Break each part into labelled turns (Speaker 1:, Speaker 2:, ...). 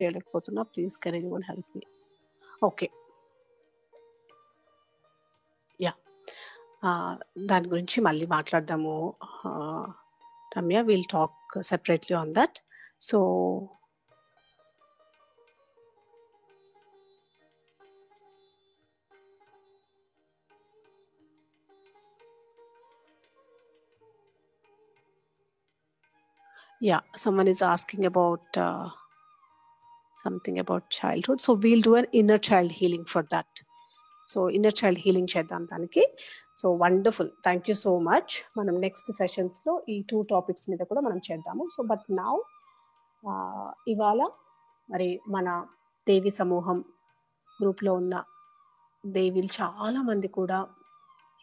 Speaker 1: చేయలేకపోతున్నా. Please can anyone help me? Okay. Yeah! దాని గురించి మళ్ళీ మాట్లాడదాము. Ramya, will talk separately on that. So yeah, someone is asking about something about childhood. So we'll do an inner child healing for that. So inner child healing చేద్దాం దానికి. So wonderful, thank you so much. మనం next సెషన్స్లో ఈ 2 topics మీద కూడా మనం చేద్దాము. So but now ఇవాళ మరి మన దేవి సమూహం గ్రూప్లో ఉన్న దేవీలు చాలామంది కూడా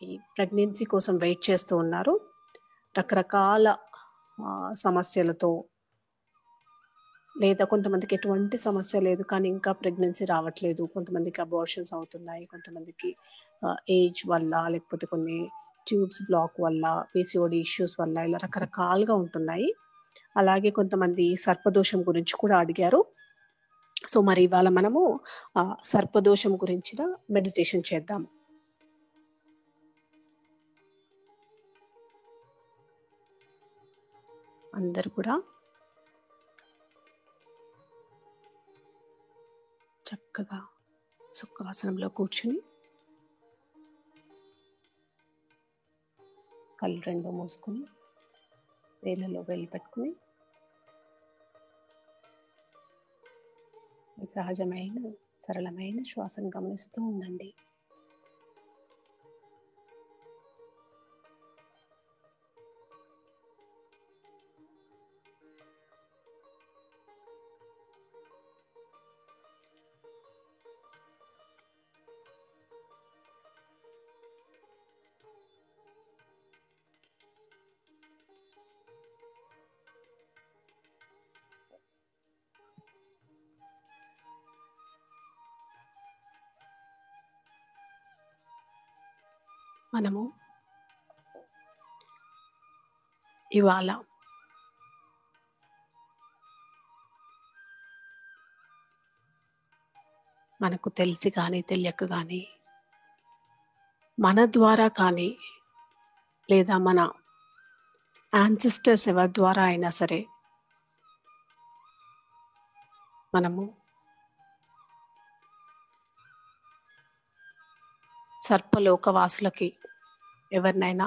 Speaker 1: ఈ ప్రెగ్నెన్సీ కోసం వెయిట్ చేస్తూ ఉన్నారు. రకరకాల సమస్యలతో, లేదా కొంతమందికి ఎటువంటి సమస్య లేదు కానీ ఇంకా ప్రెగ్నెన్సీ రావట్లేదు, కొంతమందికి అబార్షన్స్ అవుతున్నాయి, కొంతమందికి ఏజ్ వల్ల, లేకపోతే కొన్ని ట్యూబ్స్ బ్లాక్ వల్ల, పీసీఓడి ఇష్యూస్ వల్ల, ఇలా రకరకాలుగా ఉంటున్నాయి. అలాగే కొంతమంది సర్పదోషం గురించి కూడా అడిగారు. సో మరి ఇవాళ మనము సర్పదోషం గురించిన మెడిటేషన్ చేద్దాం. అందరు కూడా చక్కగా సుఖాసనంలో కూర్చుని కళ్ళు 2 మూసుకుని వేళ్ళలో వేలు పెట్టుకుని సహజమైన సరళమైన శ్వాసను గమనిస్తూ ఉండండి. మనము ఇవాళ మనకు తెలిసి కానీ తెలియక కానీ, మన ద్వారా కానీ, లేదా మన యాన్సిస్టర్స్ ఎవరి ద్వారా అయినా సరే మనము సర్పలోకవాసులకి ఎవరినైనా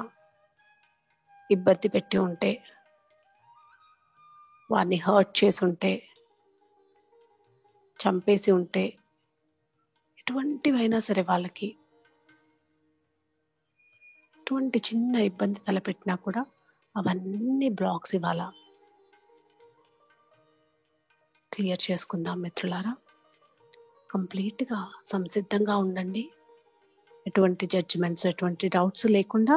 Speaker 1: ఇబ్బంది పెట్టి ఉంటే, వారిని హర్ట్ చేసి ఉంటే, చంపేసి ఉంటే, ఎటువంటివైనా సరే వాళ్ళకి ఎటువంటి చిన్న ఇబ్బంది తలపెట్టినా కూడా అవన్నీ బ్లాక్స్ ఇవాళ క్లియర్ చేసుకుందాం మిత్రులారా. కంప్లీట్గా సంసిద్ధంగా ఉండండి. ఎటువంటి జడ్జిమెంట్స్, ఎటువంటి డౌట్స్ లేకుండా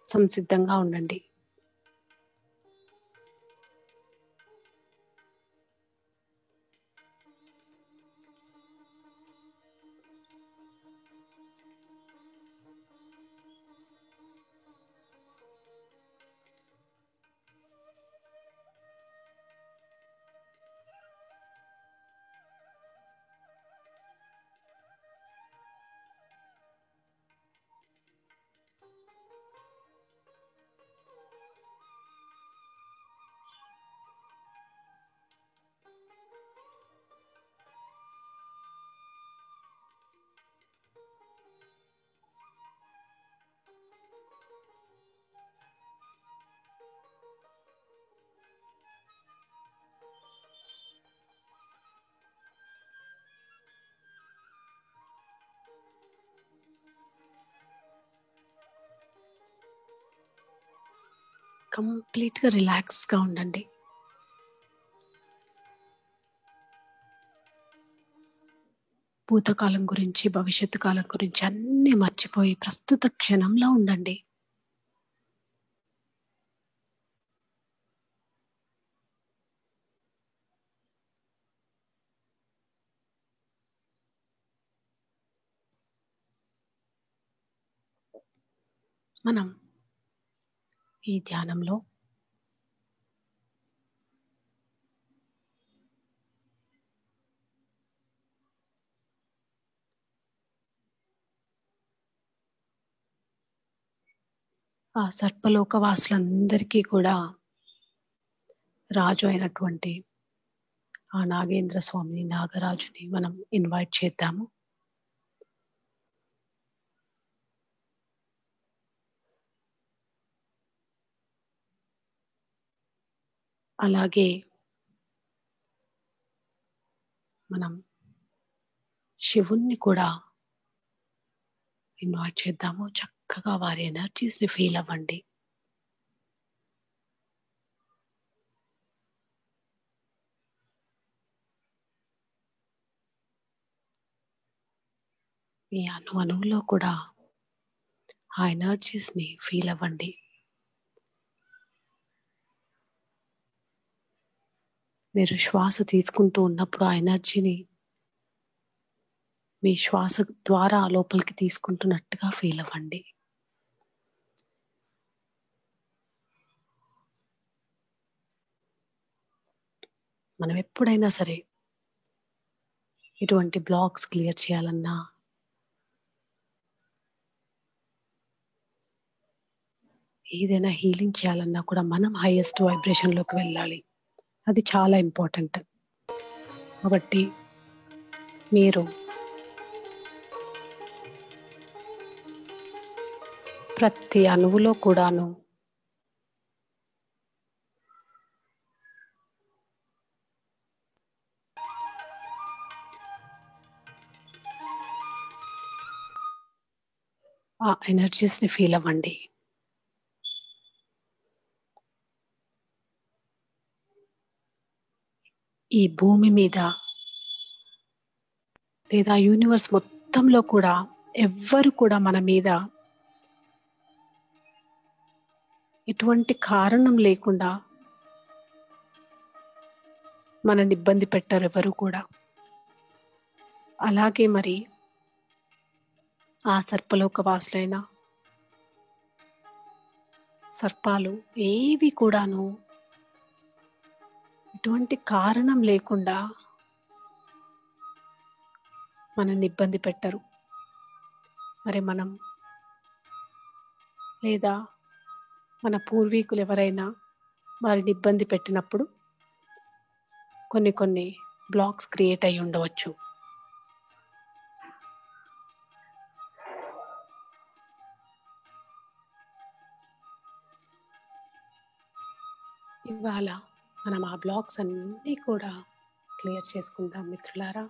Speaker 1: సంసిద్ధంగా ఉండండి. కంప్లీట్గా రిలాక్స్గా ఉండండి. భూతకాలం గురించి, భవిష్యత్తు కాలం గురించి అన్నీ మర్చిపోయి ప్రస్తుత క్షణంలో ఉండండి. మనం ఈ ధ్యానంలో ఆ సర్పలోక వాసులందరికీ కూడా రాజు అయినటువంటి ఆ నాగేంద్ర స్వామిని, నాగరాజుని మనం ఇన్వైట్ చేద్దాము. అలాగే మనం శివుణ్ణి కూడా ఇన్వైట్ చేద్దాము. చక్కగా వారి ఎనర్జీస్ని ఫీల్ అవ్వండి. మీ అణువులో కూడా ఆ ఎనర్జీస్ని ఫీల్ అవ్వండి. మీరు శ్వాస తీసుకుంటూ ఉన్నప్పుడు ఆ ఎనర్జీని మీ శ్వాస ద్వారా లోపలికి తీసుకుంటున్నట్టుగా ఫీల్ అవ్వండి. మనం ఎప్పుడైనా సరే ఇటువంటి బ్లాక్స్ క్లియర్ చేయాలన్నా, ఏదైనా హీలింగ్ చేయాలన్నా కూడా మనం హైయెస్ట్ వైబ్రేషన్లోకి వెళ్ళాలి. అది చాలా ఇంపార్టెంట్. కాబట్టి మీరు ప్రతి అణువులో కూడాను ఆ ఎనర్జీస్ని ఫీల్ అవ్వండి. ఈ భూమి మీద లేదా యూనివర్స్ మొత్తంలో కూడా ఎవ్వరు కూడా మన మీద ఎటువంటి కారణం లేకుండా మనల్ని ఇబ్బంది పెట్టారు ఎవరు కూడా. అలాగే మరి ఆ సర్పలోక వాసులైన సర్పాలు ఏవి కూడాను ఎటువంటి కారణం లేకుండా మనల్ని ఇబ్బంది పెట్టరు. మరి మనం లేదా మన పూర్వీకులు ఎవరైనా వారిని ఇబ్బంది పెట్టినప్పుడు కొన్ని బ్లాక్స్ క్రియేట్ అయి ఉండవచ్చు. ఇవాళ మనం ఆ బ్లాక్స్ అన్నీ కూడా క్లియర్ చేసుకుందాం మిత్రులారా.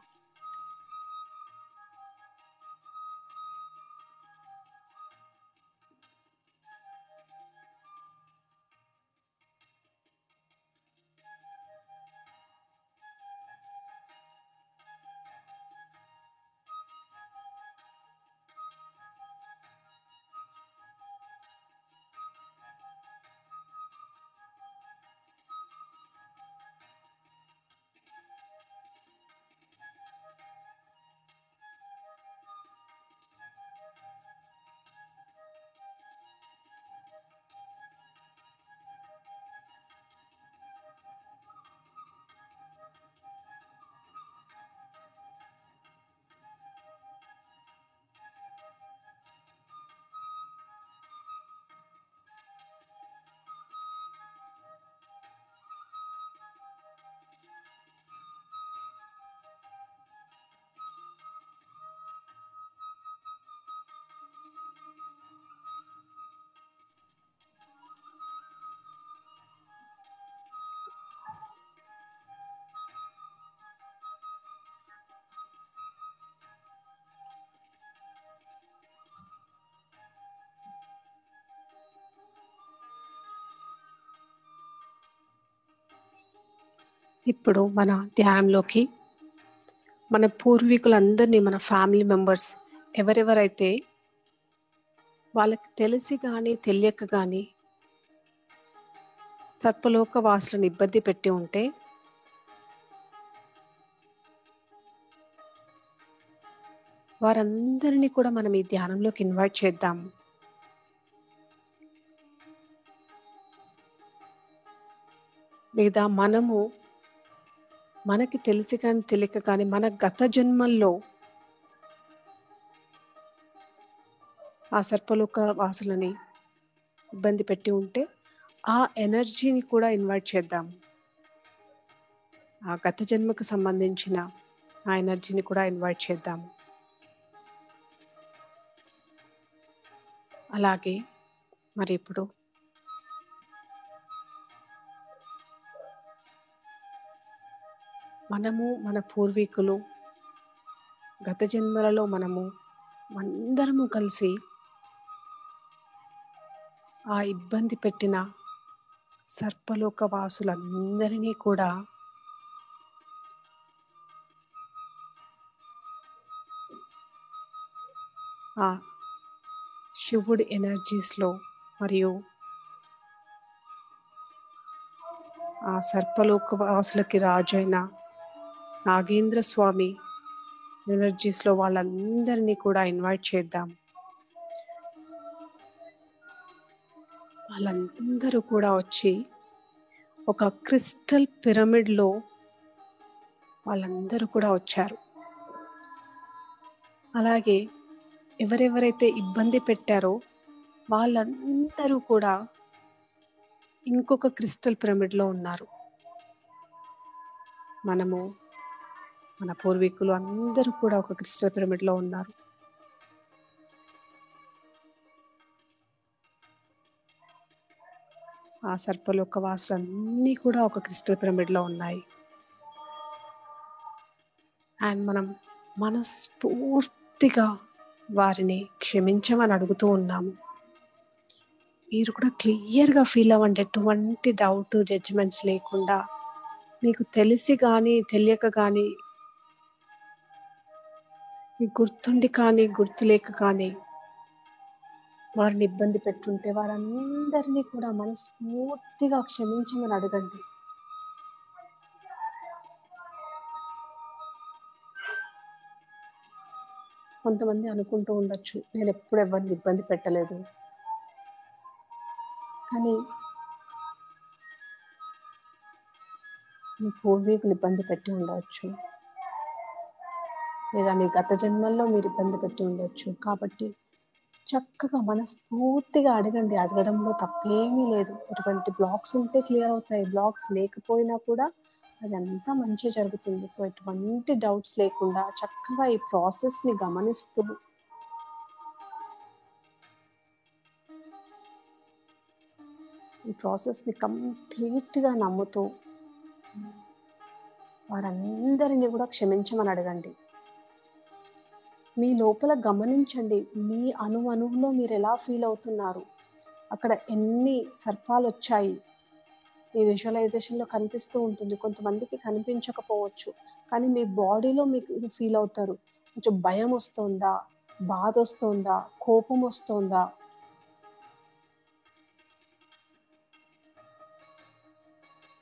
Speaker 1: ఇప్పుడు మన ధ్యానంలోకి మన పూర్వీకులందరినీ, మన ఫ్యామిలీ మెంబర్స్ ఎవరెవరైతే వాళ్ళకి తెలిసి కానీ తెలియక కానీ సర్పలోక వాసులను ఇబ్బంది పెట్టి ఉంటే వారందరినీ కూడా మనం ఈ ధ్యానంలోకి ఇన్వైట్ చేద్దాం. లేదా మనకి తెలిసి కానీ తెలియక కానీ మన గత జన్మల్లో ఆ సర్పలోక వాసులని ఇబ్బంది పెట్టి ఉంటే ఆ ఎనర్జీని కూడా ఇన్వైట్ చేద్దాము. ఆ గత జన్మకు సంబంధించిన ఆ ఎనర్జీని కూడా ఇన్వైట్ చేద్దాము. అలాగే మరి ఇప్పుడు మనము మన పూర్వీకులు గత జన్మలలో మనము అందరము కలిసి ఆ ఇబ్బంది పెట్టిన సర్పలోక వాసులందరినీ కూడా ఆ శివుడి ఎనర్జీస్లో మరియు ఆ సర్పలోక వాసులకి రాజు అయిన నాగేంద్ర స్వామి ఎనర్జీస్లో వాళ్ళందరినీ కూడా ఇన్వైట్ చేద్దాం. వాళ్ళందరూ కూడా వచ్చి ఒక క్రిస్టల్ పిరమిడ్లో వాళ్ళందరూ కూడా వచ్చారు. అలాగే ఎవరెవరైతే ఇబ్బంది పెట్టారో వాళ్ళందరూ కూడా ఇంకొక క్రిస్టల్ పిరమిడ్లో ఉన్నారు. మనము మన పూర్వీకులు అందరూ కూడా ఒక క్రిస్టల్ పిరమిడ్లో ఉన్నారు. ఆ సర్పలోక వాసులు అన్నీ కూడా ఒక క్రిస్టల్ పిరమిడ్లో ఉన్నాయి. అండ్ మనం మనస్ఫూర్తిగా వారిని క్షమించమని అడుగుతూ ఉన్నాము. మీరు కూడా క్లియర్గా ఫీల్ అవ్వండి, ఎటువంటి డౌట్ జడ్జిమెంట్స్ లేకుండా. మీకు తెలిసి కానీ తెలియక కానీ, మీకు గుర్తుండి కానీ గుర్తులేక కానీ వారిని ఇబ్బంది పెట్టుంటే వారందరినీ కూడా మనస్ఫూర్తిగా క్షమించమని అడగండి. కొంతమంది అనుకుంటూ ఉండొచ్చు, నేను ఎప్పుడు ఎవరిని ఇబ్బంది పెట్టలేదు, కానీ మీ పూర్వీకులు ఇబ్బంది పెట్టి ఉండవచ్చు, లేదా మీ గత జన్మల్లో మీరు ఇబ్బంది పెట్టి ఉండొచ్చు. కాబట్టి చక్కగా మనస్ఫూర్తిగా అడగండి. అడగడంలో తప్పేమీ లేదు. ఎటువంటి బ్లాక్స్ ఉంటే క్లియర్ అవుతాయి, బ్లాక్స్ లేకపోయినా కూడా అదంతా మంచిగా జరుగుతుంది. సో ఎటువంటి డౌట్స్ లేకుండా చక్కగా ఈ ప్రాసెస్ని గమనిస్తూ ఈ ప్రాసెస్ని కంప్లీట్గా నమ్ముతూ వారందరినీ కూడా క్షమించమని అడగండి. మీ లోపల గమనించండి, మీ అణువులో మీరు ఎలా ఫీల్ అవుతున్నారు, అక్కడ ఎన్ని సర్పాలు వచ్చాయి మీ విజువలైజేషన్లో కనిపిస్తూ ఉంటుంది. కొంతమందికి కనిపించకపోవచ్చు, కానీ మీ బాడీలో మీకు ఫీల్ అవుతారు. కొంచెం భయం వస్తుందా, బాధ వస్తుందా, కోపం వస్తుందా,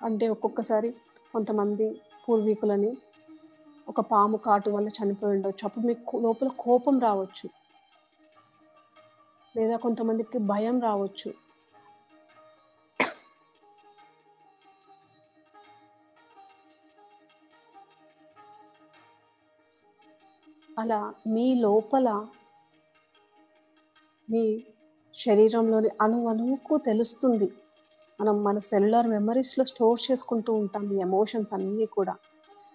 Speaker 1: అంటే ఒక్కొక్కసారి కొంతమంది పూర్వీకులని ఒక పాము కాటు వల్ల చనిపోయి ఉండొచ్చు. అప్పుడు మీకు లోపల కోపం రావచ్చు, లేదా కొంతమందికి భయం రావచ్చు. అలా మీ లోపల మీ శరీరంలోని అణువుకు తెలుస్తుంది. మనం మన సెల్యులర్ మెమరీస్లో స్టోర్ చేసుకుంటూ ఉంటాం ఈ ఎమోషన్స్ అన్నీ కూడా.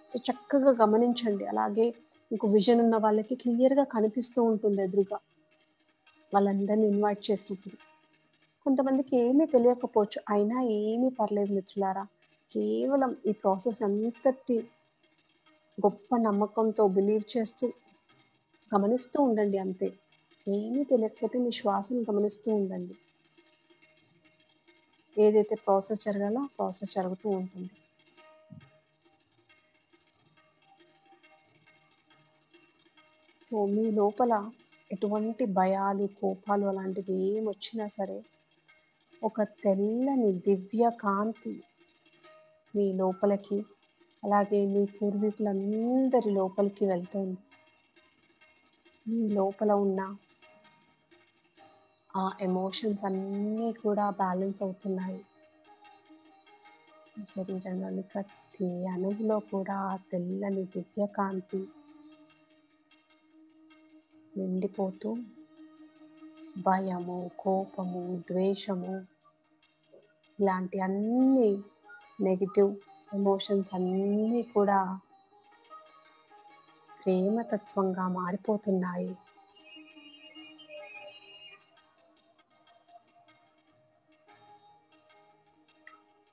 Speaker 1: సో చక్కగా గమనించండి. అలాగే మీకు విజన్ ఉన్న వాళ్ళకి క్లియర్గా కనిపిస్తూ ఉంటుంది ఎదురుగా, వాళ్ళందరినీ ఇన్వైట్ చేసినప్పుడు. కొంతమందికి ఏమీ తెలియకపోవచ్చు, అయినా ఏమీ పర్లేదు మిత్రులారా. కేవలం ఈ ప్రాసెస్ అంతటి గొప్ప నమ్మకంతో బిలీవ్ చేస్తూ గమనిస్తూ ఉండండి అంతే. ఏమీ తెలియకపోతే మీ శ్వాసను గమనిస్తూ ఉండండి. ఏదైతే ప్రాసెస్ జరగాలో ఆ ప్రాసెస్ జరుగుతూ ఉంటుంది. సో మీ లోపల ఎటువంటి భయాలు, కోపాలు అలాంటివి ఏమొచ్చినా సరే, ఒక తెల్లని దివ్య కాంతి మీ లోపలికి, అలాగే మీ పూర్వీకులందరి లోపలికి వెళ్తుంది. మీ లోపల ఉన్న ఆ ఎమోషన్స్ అన్నీ కూడా బ్యాలెన్స్ అవుతున్నాయి. శరీరంలోని ప్రతి అణువులో కూడా ఆ తెల్లని దివ్యకాంతి నిండిపోతూ భయము, కోపము, ద్వేషము ఇలాంటి అన్ని నెగిటివ్ ఎమోషన్స్ అన్నీ కూడా ప్రేమతత్వంగా మారిపోతున్నాయి.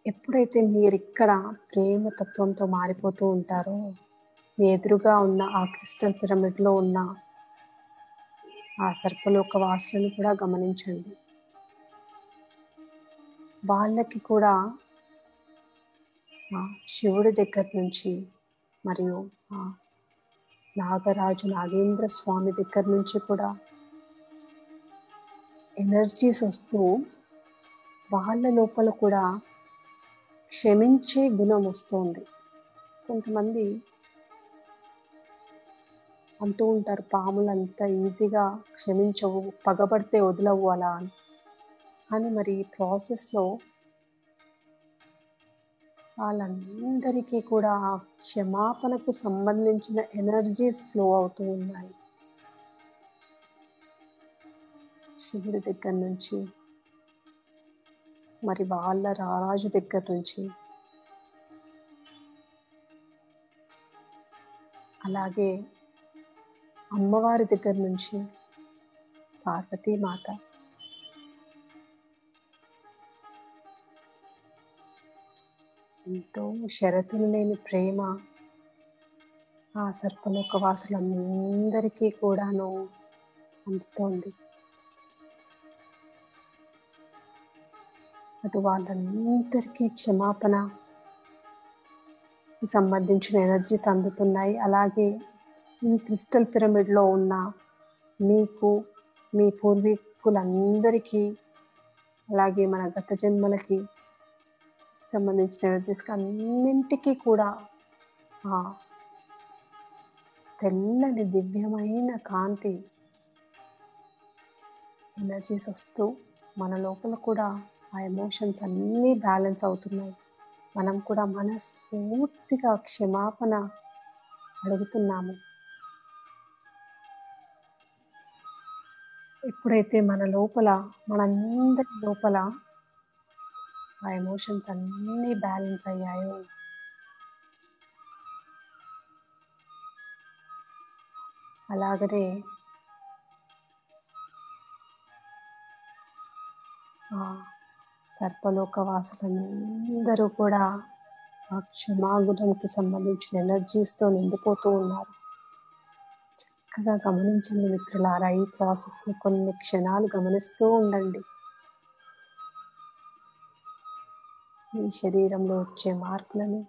Speaker 1: ఎప్పుడైతే మీరిక్కడ ప్రేమతత్వంతో మారిపోతూ ఉంటారో, మీ ఎదురుగా ఉన్న ఆ క్రిస్టల్ పిరమిడ్లో ఉన్న ఆ సర్పలోక వాసులను కూడా గమనించండి. వాళ్ళకి కూడా శివుడి దగ్గర నుంచి మరియు నాగరాజు నాగేంద్ర స్వామి దగ్గర నుంచి కూడా ఎనర్జీస్ వస్తూ వాళ్ళ లోపల కూడా క్షమించే గుణం వస్తుంది. కొంతమంది అంటూ ఉంటారు, పాములు అంత ఈజీగా క్షమించవు, పగబడితే వదలవు అలా అని. మరి ఈ ప్రాసెస్లో వాళ్ళందరికీ కూడా ఆ క్షమాపణకు సంబంధించిన ఎనర్జీస్ ఫ్లో అవుతూ ఉన్నాయి. శివుడి దగ్గర నుంచి, మరి వాళ్ళ రారాజు దగ్గర నుంచి, అలాగే అమ్మవారి దగ్గర నుంచి, పార్వతీమాత, ఎంతో షరతులు లేని ప్రేమ ఆ సర్పలోక వాసులందరికీ కూడాను అందుతోంది. అటు వాళ్ళందరికీ క్షమాపణ సంబంధించిన ఎనర్జీస్ అందుతున్నాయి. అలాగే ఈ క్రిస్టల్ పిరమిడ్లో ఉన్న మీకు, మీ పూర్వీకులందరికీ, అలాగే మన గత జన్మలకి సంబంధించిన ఎనర్జీస్కి అన్నింటికీ కూడా తెల్లని దివ్యమైన కాంతి ఎనర్జీస్ వస్తూ మన లోపల కూడా ఆ ఎమోషన్స్ అన్నీ బ్యాలెన్స్ అవుతున్నాయి. మనం కూడా మనస్ఫూర్తిగా క్షమాపణ అడుగుతున్నాము. ఎప్పుడైతే మన లోపల, మనందరి లోపల ఆ ఎమోషన్స్ అన్నీ బ్యాలెన్స్ అయ్యాయో, అలాగనే సర్పలోక వాసులందరూ కూడా ఆ క్షమాగుణంకి సంబంధించిన ఎనర్జీస్తో నిండిపోతూ ఉన్నారు. చక్కగా గమనించండి మిత్రులారా, ఈ ప్రాసెస్ని కొన్ని క్షణాలు గమనిస్తూ ఉండండి. మీ శరీరంలో వచ్చే మార్పులని,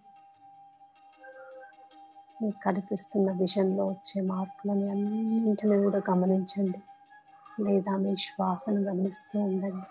Speaker 1: మీకు కనిపిస్తున్న విజన్లో వచ్చే మార్పులని అన్నింటినీ కూడా గమనించండి. లేదా మీ శ్వాసను గమనిస్తూ ఉండండి.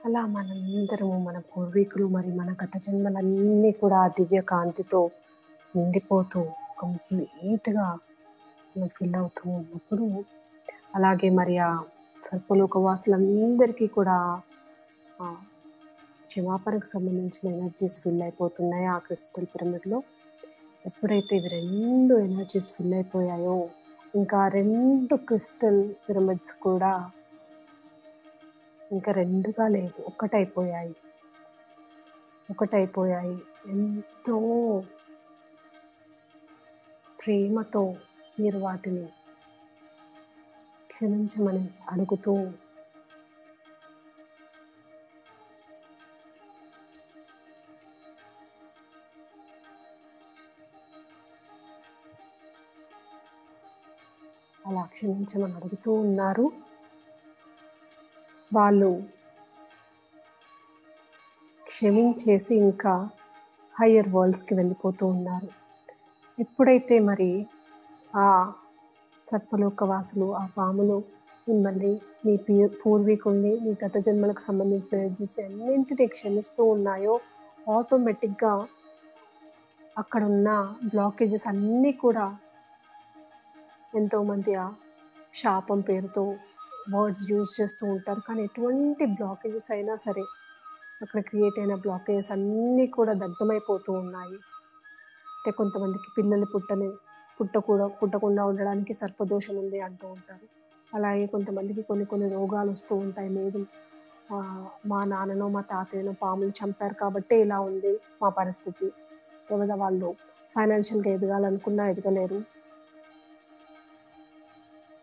Speaker 1: అలా మనందరము మన పూర్వీకులు మరి మన గత జన్మలన్నీ కూడా ఆ దివ్య కాంతితో నిండిపోతూ కంప్లీట్గా మనం ఫిల్ అవుతూ ఉన్నప్పుడు, అలాగే మరి ఆ సర్పలోకవాసులందరికీ కూడా క్షమాపణకు సంబంధించిన ఎనర్జీస్ ఫిల్ అయిపోతున్నాయి ఆ క్రిస్టల్ పిరమిడ్లో. ఎప్పుడైతే ఇవి 2 ఎనర్జీస్ ఫిల్ అయిపోయాయో, ఇంకా 2 క్రిస్టల్ పిరమిడ్స్ కూడా ఇంకా 2గా లేవు, ఒకటైపోయాయి. ఎంతో ప్రేమతో మీరు వాటిని క్షమించమని అడుగుతూ అలా క్షమించమని అడుగుతూ ఉన్నారు. వాళ్ళు క్షమించేసి ఇంకా హయ్యర్ వరల్డ్స్కి వెళ్ళిపోతూ ఉన్నారు. ఎప్పుడైతే మరి ఆ సర్పలోకవాసులు, ఆ పాములు మిమ్మల్ని, మీ పూర్వీకుల్ని, మీ గత జన్మలకు సంబంధించిన ఎనర్జీస్ అన్నింటినీ క్షమిస్తూ ఉన్నాయో, ఆటోమేటిక్గా అక్కడ ఉన్న బ్లాకేజెస్ అన్నీ కూడా, ఎంతోమంది ఆ శాపం పేరుతో వర్డ్స్ యూజ్ చేస్తూ ఉంటారు, కానీ ఎటువంటి బ్లాకేజెస్ అయినా సరే అక్కడ క్రియేట్ అయిన బ్లాకేజెస్ అన్నీ కూడా దగ్ధమైపోతూ ఉన్నాయి. అంటే కొంతమందికి పిల్లలు పుట్టకుండా ఉండడానికి సర్పదోషం ఉంది అంటూ ఉంటారు. అలాగే కొంతమందికి కొన్ని రోగాలు వస్తూ ఉంటాయి. లేదు మా నాన్ననో మా తాతయ్యనో పాములు చంపారు కాబట్టే ఇలా ఉంది మా పరిస్థితి, లేదా వాళ్ళు ఫైనాన్షియల్గా ఎదగాలనుకున్నా ఎదగలేరు,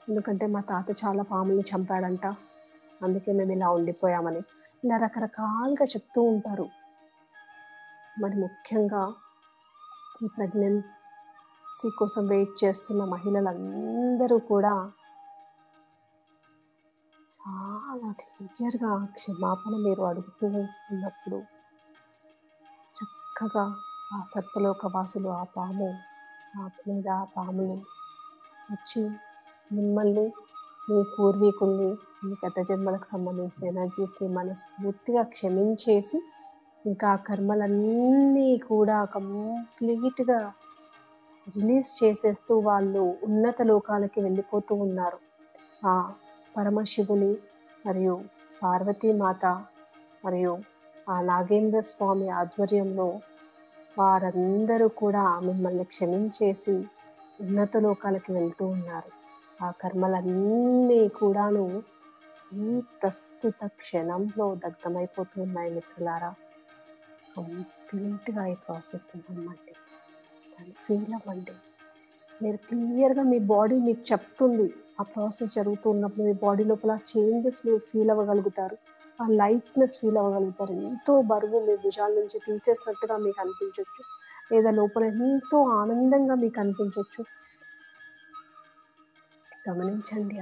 Speaker 1: ఎందుకంటే మా తాత చాలా పాముల్ని చంపాడంట, అందుకే మేము ఇలా ఉండిపోయామని, ఇలా రకరకాలుగా చెప్తూ ఉంటారు. మరి ముఖ్యంగా ఈ ప్రెగ్నెన్సీ కోసం వెయిట్ చేస్తున్న మహిళలందరూ కూడా చాలా క్లియర్గా క్షమాపణ మీరు అడుగుతూ ఉన్నప్పుడు చక్కగా ఆ సర్పలోకవాసులు, ఆ పాము మీద ఆ పాములు వచ్చి మిమ్మల్ని, మీ పూర్వీకుల్ని, మీ గత జన్మలకు సంబంధించిన ఎనర్జీస్ని మనస్ఫూర్తిగా క్షమించేసి ఇంకా కర్మలన్నీ కూడా కంప్లీట్గా రిలీజ్ చేసేస్తూ వాళ్ళు ఉన్నత లోకాలకి వెళ్ళిపోతూ ఉన్నారు. ఆ పరమశివుని మరియు పార్వతీమాత మరియు ఆ నాగేంద్ర స్వామి ఆధ్వర్యంలో వారందరూ కూడా మిమ్మల్ని క్షమించేసి ఉన్నత లోకాలకి వెళ్తూ ఉన్నారు. ఆ కర్మలన్నీ కూడాను ఈ ప్రస్తుత క్షణంలో దగ్ధమైపోతూ ఉన్నాయి మిత్రులారా. కంప్లీట్గా ఈ ప్రాసెస్ని నమ్మండి, దాన్ని ఫీల్ అవ్వండి. మీరు క్లియర్గా మీ బాడీ మీకు చెప్తుంది, ఆ ప్రాసెస్ జరుగుతున్నప్పుడు మీ బాడీ లోపల చేంజెస్ మీరు ఫీల్ అవ్వగలుగుతారు, ఆ లైట్నెస్ ఫీల్ అవ్వగలుగుతారు. ఎంతో బరువు మీ భుజాల నుంచి తీసేసినట్టుగా మీకు అనిపించవచ్చు, లేదా లోపల ఎంతో ఆనందంగా మీకు అనిపించవచ్చు. గమనించండి,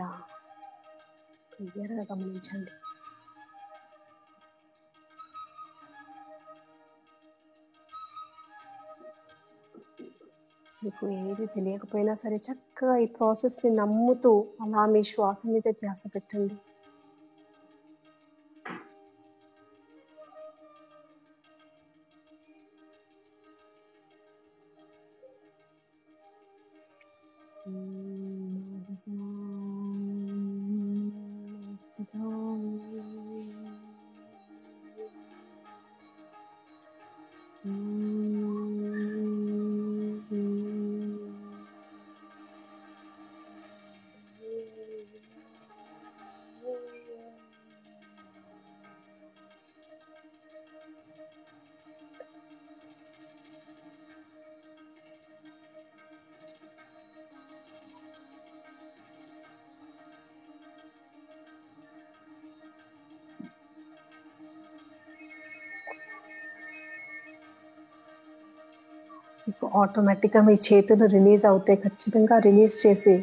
Speaker 1: క్లియర్గా గమనించండి. మీకు ఏది తెలియకపోయినా సరే చక్కగా ఈ ప్రాసెస్ని నమ్ముతూ అలా మీ శ్వాస మీద ధ్యాస పెట్టండి. మీకు ఆటోమేటిక్గా మీ చేతులు రిలీజ్ అవుతాయి. ఖచ్చితంగా రిలీజ్ చేసి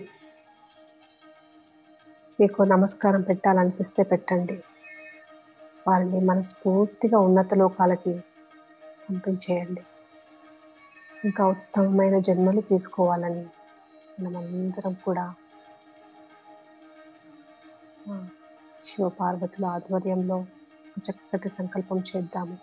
Speaker 1: మీకు నమస్కారం పెట్టాలనిపిస్తే పెట్టండి. వారిని మనస్ఫూర్తిగా ఉన్నత లోకాలకి పంపించేయండి. ఇంకా ఉత్తమమైన జన్మలు తీసుకోవాలని మనమందరం కూడా శివపార్వతుల ఆధ్వర్యంలో ఒక చక్కటి సంకల్పం చేద్దాము.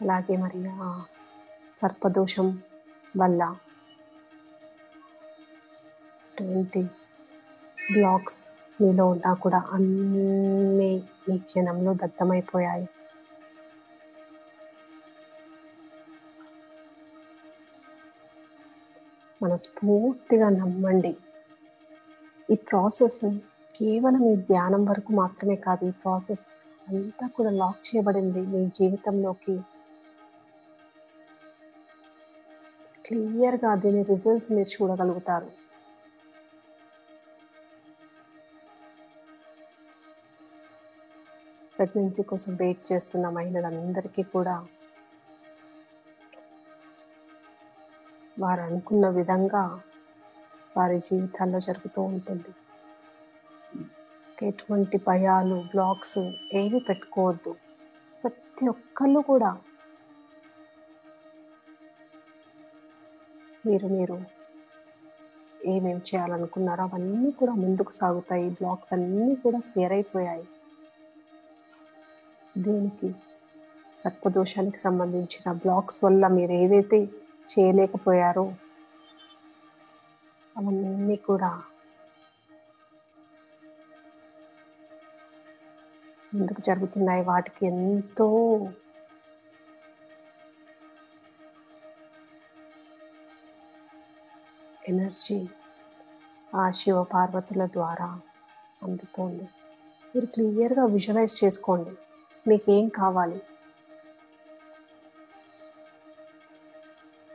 Speaker 1: అలాగే మరి ఆ సర్పదోషం వల్ల 20 బ్లాక్స్ మీలో ఉన్నా కూడా అన్నీ ఈ క్షణంలో దగ్ధమైపోయాయి. మనస్ఫూర్తిగా నమ్మండి. ఈ ప్రాసెస్ కేవలం ఈ ధ్యానం వరకు మాత్రమే కాదు, ఈ ప్రాసెస్ అంతా కూడా లాక్ చేయబడింది మీ జీవితంలోకి. క్లియర్గా దీని రిజల్ట్స్ మీరు చూడగలుగుతారు. ప్రెగ్నెన్సీ కోసం వెయిట్ చేస్తున్న మహిళలందరికీ కూడా వారు అనుకున్న విధంగా వారి జీవితాల్లో జరుగుతూ ఉంటుంది. ఎటువంటి భయాలు, బ్లాక్స్ ఏవి పెట్టుకోవద్దు. ప్రతి ఒక్కళ్ళు కూడా మీరు ఏమేమి చేయాలనుకున్నారో అవన్నీ కూడా ముందుకు సాగుతాయి. బ్లాక్స్ అన్నీ కూడా క్లియర్ అయిపోయాయి. దీనికి సర్పదోషానికి సంబంధించిన బ్లాక్స్ వల్ల మీరు ఏదైతే చేయలేకపోయారో అవన్నీ కూడా ముందుకు జరుగుతున్నాయి. వాటికి ఎంతో ఎనర్జీ ఆ శివ పార్వతుల ద్వారా అందుతోంది. మీరు క్లియర్గా విజువలైజ్ చేసుకోండి మీకేం కావాలి.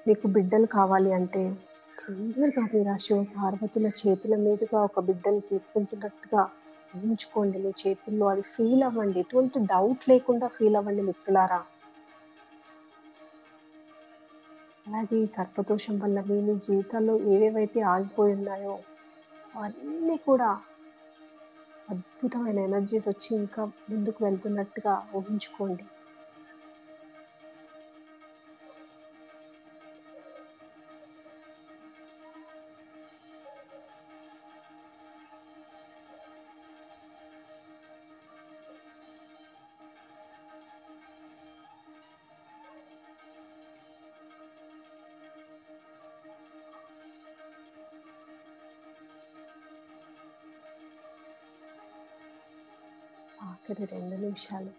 Speaker 1: మీకు బిడ్డలు కావాలి అంటే క్లియర్గా మీరు ఆ శివ పార్వతుల చేతుల మీదుగా ఒక బిడ్డను తీసుకుంటున్నట్టుగా ఊహించుకోండి. మీ చేతుల్లో అది ఫీల్ అవ్వండి. ఎటువంటి డౌట్ లేకుండా ఫీల్ అవ్వండి మిత్రులారా. అలాగే ఈ సర్పదోషం వల్ల మీ జీవితాల్లో ఏవేవైతే ఆగిపోయి ఉన్నాయో అవన్నీ కూడా అద్భుతమైన ఎనర్జీస్ వచ్చి ఇంకా ముందుకు వెళ్తున్నట్టుగా ఊహించుకోండి. ఆఖరి 2 నిమిషాలు.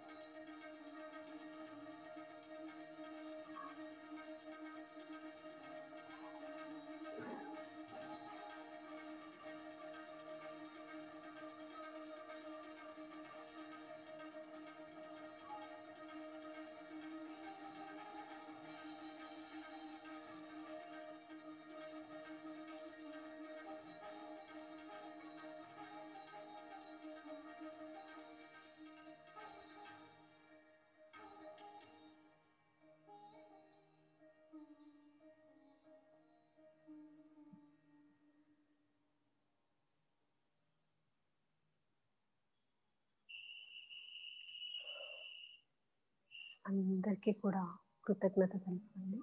Speaker 1: అందరికీ కూడా కృతజ్ఞత తెలుపండి.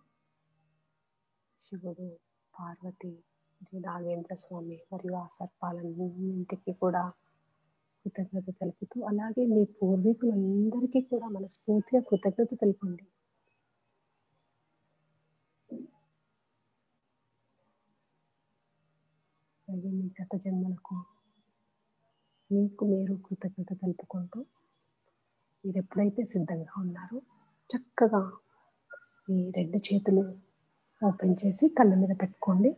Speaker 1: శివుడు, పార్వతి మరియు నాగేంద్ర స్వామి మరియు ఆ సర్పాలన్నింటికి కూడా కృతజ్ఞత తెలుపుతూ, అలాగే మీ పూర్వీకులందరికీ కూడా మనస్ఫూర్తిగా కృతజ్ఞత తెలుపండి. అలాగే మీ గత జన్మలకు మీకు మీరు కృతజ్ఞత తెలుపుకుంటూ మీరు ఎప్పుడైతే సిద్ధంగా ఉన్నారో చక్కగా ఈ 2 చేతులు ఓపెన్ చేసి కళ్ళ మీద పెట్టుకోండి.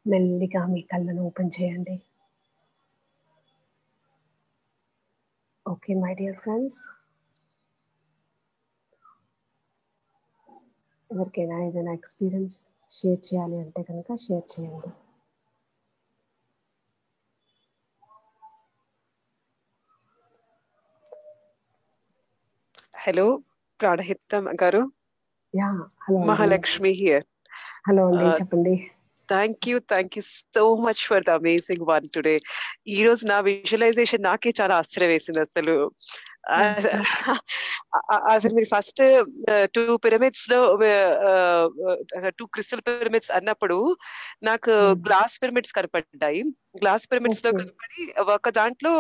Speaker 1: మెల్లిగా మీ కళ్ళను ఓపెన్ చేయండి. ఓకే మై డియర్ ఫ్రెండ్స్, ఎవరికైనా ఏదైనా ఎక్స్పీరియన్స్ షేర్ చేయాలి అంటే కనుక షేర్ చేయండి.
Speaker 2: హలో ప్రాణహితం గారు.
Speaker 1: Yeah, hello
Speaker 2: Mahalakshmi here.
Speaker 1: Hello అండి, చెప్పండి.
Speaker 2: Thank you so much for the amazing one today. ఈ రోజు నా విజువలైజేషన్ నాకే చాలా ఆశ్చర్యం వేసింది. అసలు అసలు మీరు ఫస్ట్ 2 పిరమిడ్స్ లో 2 క్రిస్టల్ పిరమిడ్స్ అన్నప్పుడు నాకు గ్లాస్ పిరమిడ్స్ కనపడ్డాయి. గ్లాస్ పిరమిడ్స్ లో కనపడి ఒక దాంట్లో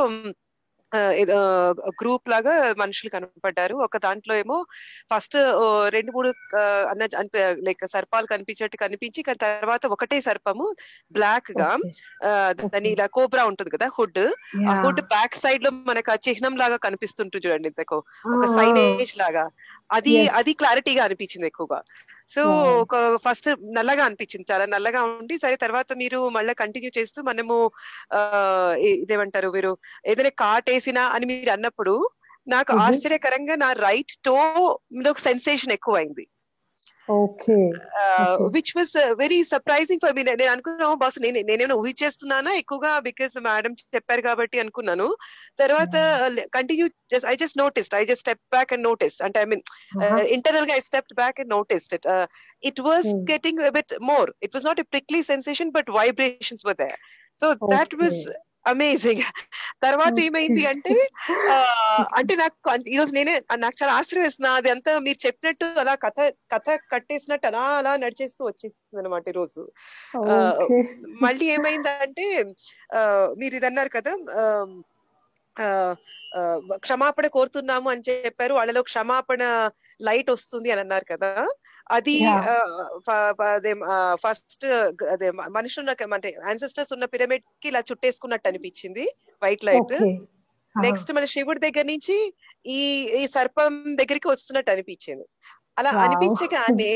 Speaker 2: గ్రూప్ లాగా మనుషులు కనపడ్డారు. ఒక దాంట్లో ఏమో ఫస్ట్ 2-3 లైక్ సర్పాలు కనిపించి తర్వాత ఒకటే సర్పము బ్లాక్ గా దాని ఇలా కోబ్రా ఉంటుంది కదా హుడ్, ఆ హుడ్ బ్యాక్ సైడ్ లో మనకు ఆ చిహ్నం లాగా కనిపిస్తుంటుంది చూడండి, ఇంతకు ఒక సైనేజ్ లాగా. అది క్లారిటీగా అనిపించింది ఎక్కువగా. సో ఒక ఫస్ట్ నల్లగా అనిపించింది, చాలా నల్లగా ఉండి, సరే తర్వాత మీరు మళ్ళీ కంటిన్యూ చేస్తూ మనము ఇదేమంటారు, మీరు ఏదైనా కాటేసినా అని మీరు అన్నప్పుడు నాకు ఆశ్చర్యకరంగా నా రైట్ టో ఒక సెన్సేషన్ ఎక్కువ అయింది. Which was very surprising for me. నేను అనుకున్నాను బాస్ నేనేమో ఊహించేస్తున్నానా ఎక్కువగా, బికాస్ మేడం చెప్పారు కాబట్టి అనుకున్నాను. తర్వాత continue I just noticed, I just step back and noticed, అంటే ఐ మీన్ ఇంటర్నల్ గా I stepped back and noticed it. It was getting a bit more. It was not a prickly sensation, but vibrations were there. So that was amazing. తర్వాత ఏమైంది అంటే అంటే నాకు ఈరోజు నాకు చాలా ఆశ్చర్యం వేస్తున్నా, అది అంతా మీరు చెప్పినట్టు అలా కథ కట్టేసినట్టు అలా నడిచేస్తూ వచ్చేస్తుంది అనమాట ఈరోజు. మళ్ళీ ఏమైందంటే మీరు ఇది అన్నారు కదా, క్షమాపణ కోరుతున్నాము అని చెప్పారు, వాళ్ళలో క్షమాపణ లైట్ వస్తుంది అని అన్నారు కదా. అది ఫస్ట్ అదే మనుషులు అంటే యాన్సెస్టర్స్ ఉన్న పిరమిడ్ కి ఇలా చుట్టేసుకున్నట్టు అనిపించింది వైట్ లైట్. నెక్స్ట్ మన శివుడి దగ్గర నుంచి ఈ సర్పం దగ్గరికి వస్తున్నట్టు అనిపించింది. అలా అనిపించగానే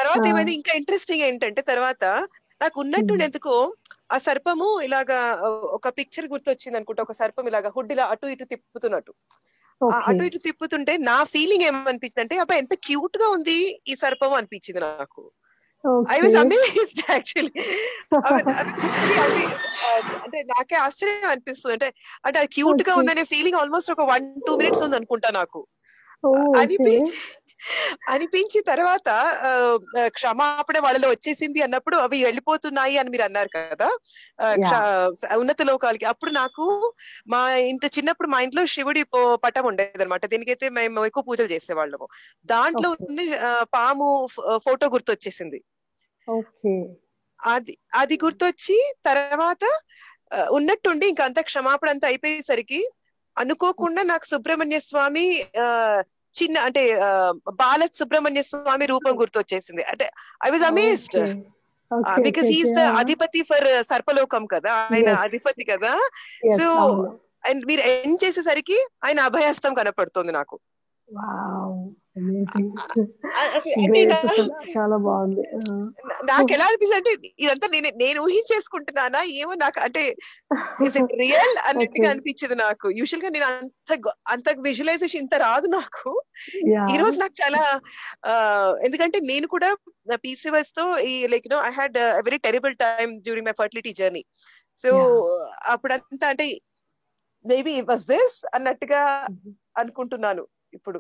Speaker 2: తర్వాత ఏమైంది ఇంకా ఇంట్రెస్టింగ్ ఏంటంటే, తర్వాత నాకు ఉన్నట్టు ఎందుకో ఆ సర్పము ఇలాగా ఒక పిక్చర్ గుర్తొచ్చింది అనుకుంటా. ఒక సర్పం ఇలాగా హుడ్ ఇలా అటు ఇటు తిప్పుతున్నట్టు, అటు ఇటు తిప్పుతుంటే నా ఫీలింగ్ ఏమనిపించింది అంటే, అబ్బా ఎంత క్యూట్ గా ఉంది ఈ సర్పం అనిపించింది నాకు. I was amazed actually. అంటే నాకే ఆశ్చర్యం అనిపిస్తుంది, అంటే అది క్యూట్ గా ఉందనే ఫీలింగ్ ఆల్మోస్ట్ ఒక 1-2 minutes ఉంది అనుకుంటా నాకు అనిపించి తర్వాత క్షమాపణ వాళ్ళలో వచ్చేసింది అన్నప్పుడు అవి వెళ్ళిపోతున్నాయి అని మీరు అన్నారు కదా ఉన్నత లోకాలకి. అప్పుడు నాకు మా చిన్నప్పుడు మా ఇంట్లో శివుడి పటం ఉండేది అనమాట, దీనికైతే మేము ఎక్కువ పూజలు చేసేవాళ్ళము. దాంట్లో పాము ఫోటో గుర్తొచ్చేసింది. అది గుర్తొచ్చి తర్వాత ఉన్నట్టుండి ఇంకంతా క్షమాపణ అంతా అయిపోయేసరికి అనుకోకుండా నాకు సుబ్రహ్మణ్య స్వామి చిన్న అంటే బాల సుబ్రహ్మణ్య స్వామి రూపం గుర్తొచ్చేసింది. అంటే I was amazed because he's the అధిపతి ఫర్ సర్పలోకం కదా, ఆయన అధిపతి కదా. సో అండ్ మీరు ఎండ్ చేసేసరికి ఆయన అభయహస్తం కనపడుతుంది నాకు.
Speaker 1: చాలా బాగుంది.
Speaker 2: నాకు ఎలా అనిపిస్తుంది అంటే ఇదంతా నేను ఊహించేసుకుంటున్నానా ఏమో, నాకు అంటే ఇస్ ఇట్ రియల్ అన్నట్టుగా అనిపించింది నాకు. యూజువల్ గా నేను అంత విజువలైజేషన్ ఇంత రాదు నాకు. ఈ రోజు నాకు చాలా ఎందుకంటే నేను కూడా PCOS తో like I had very terrible time during my fertility journey. So అప్పుడంతా అంటే మేబీ ఇట్ వాస్ దిస్ అన్నట్టుగా అనుకుంటున్నాను ఇప్పుడు.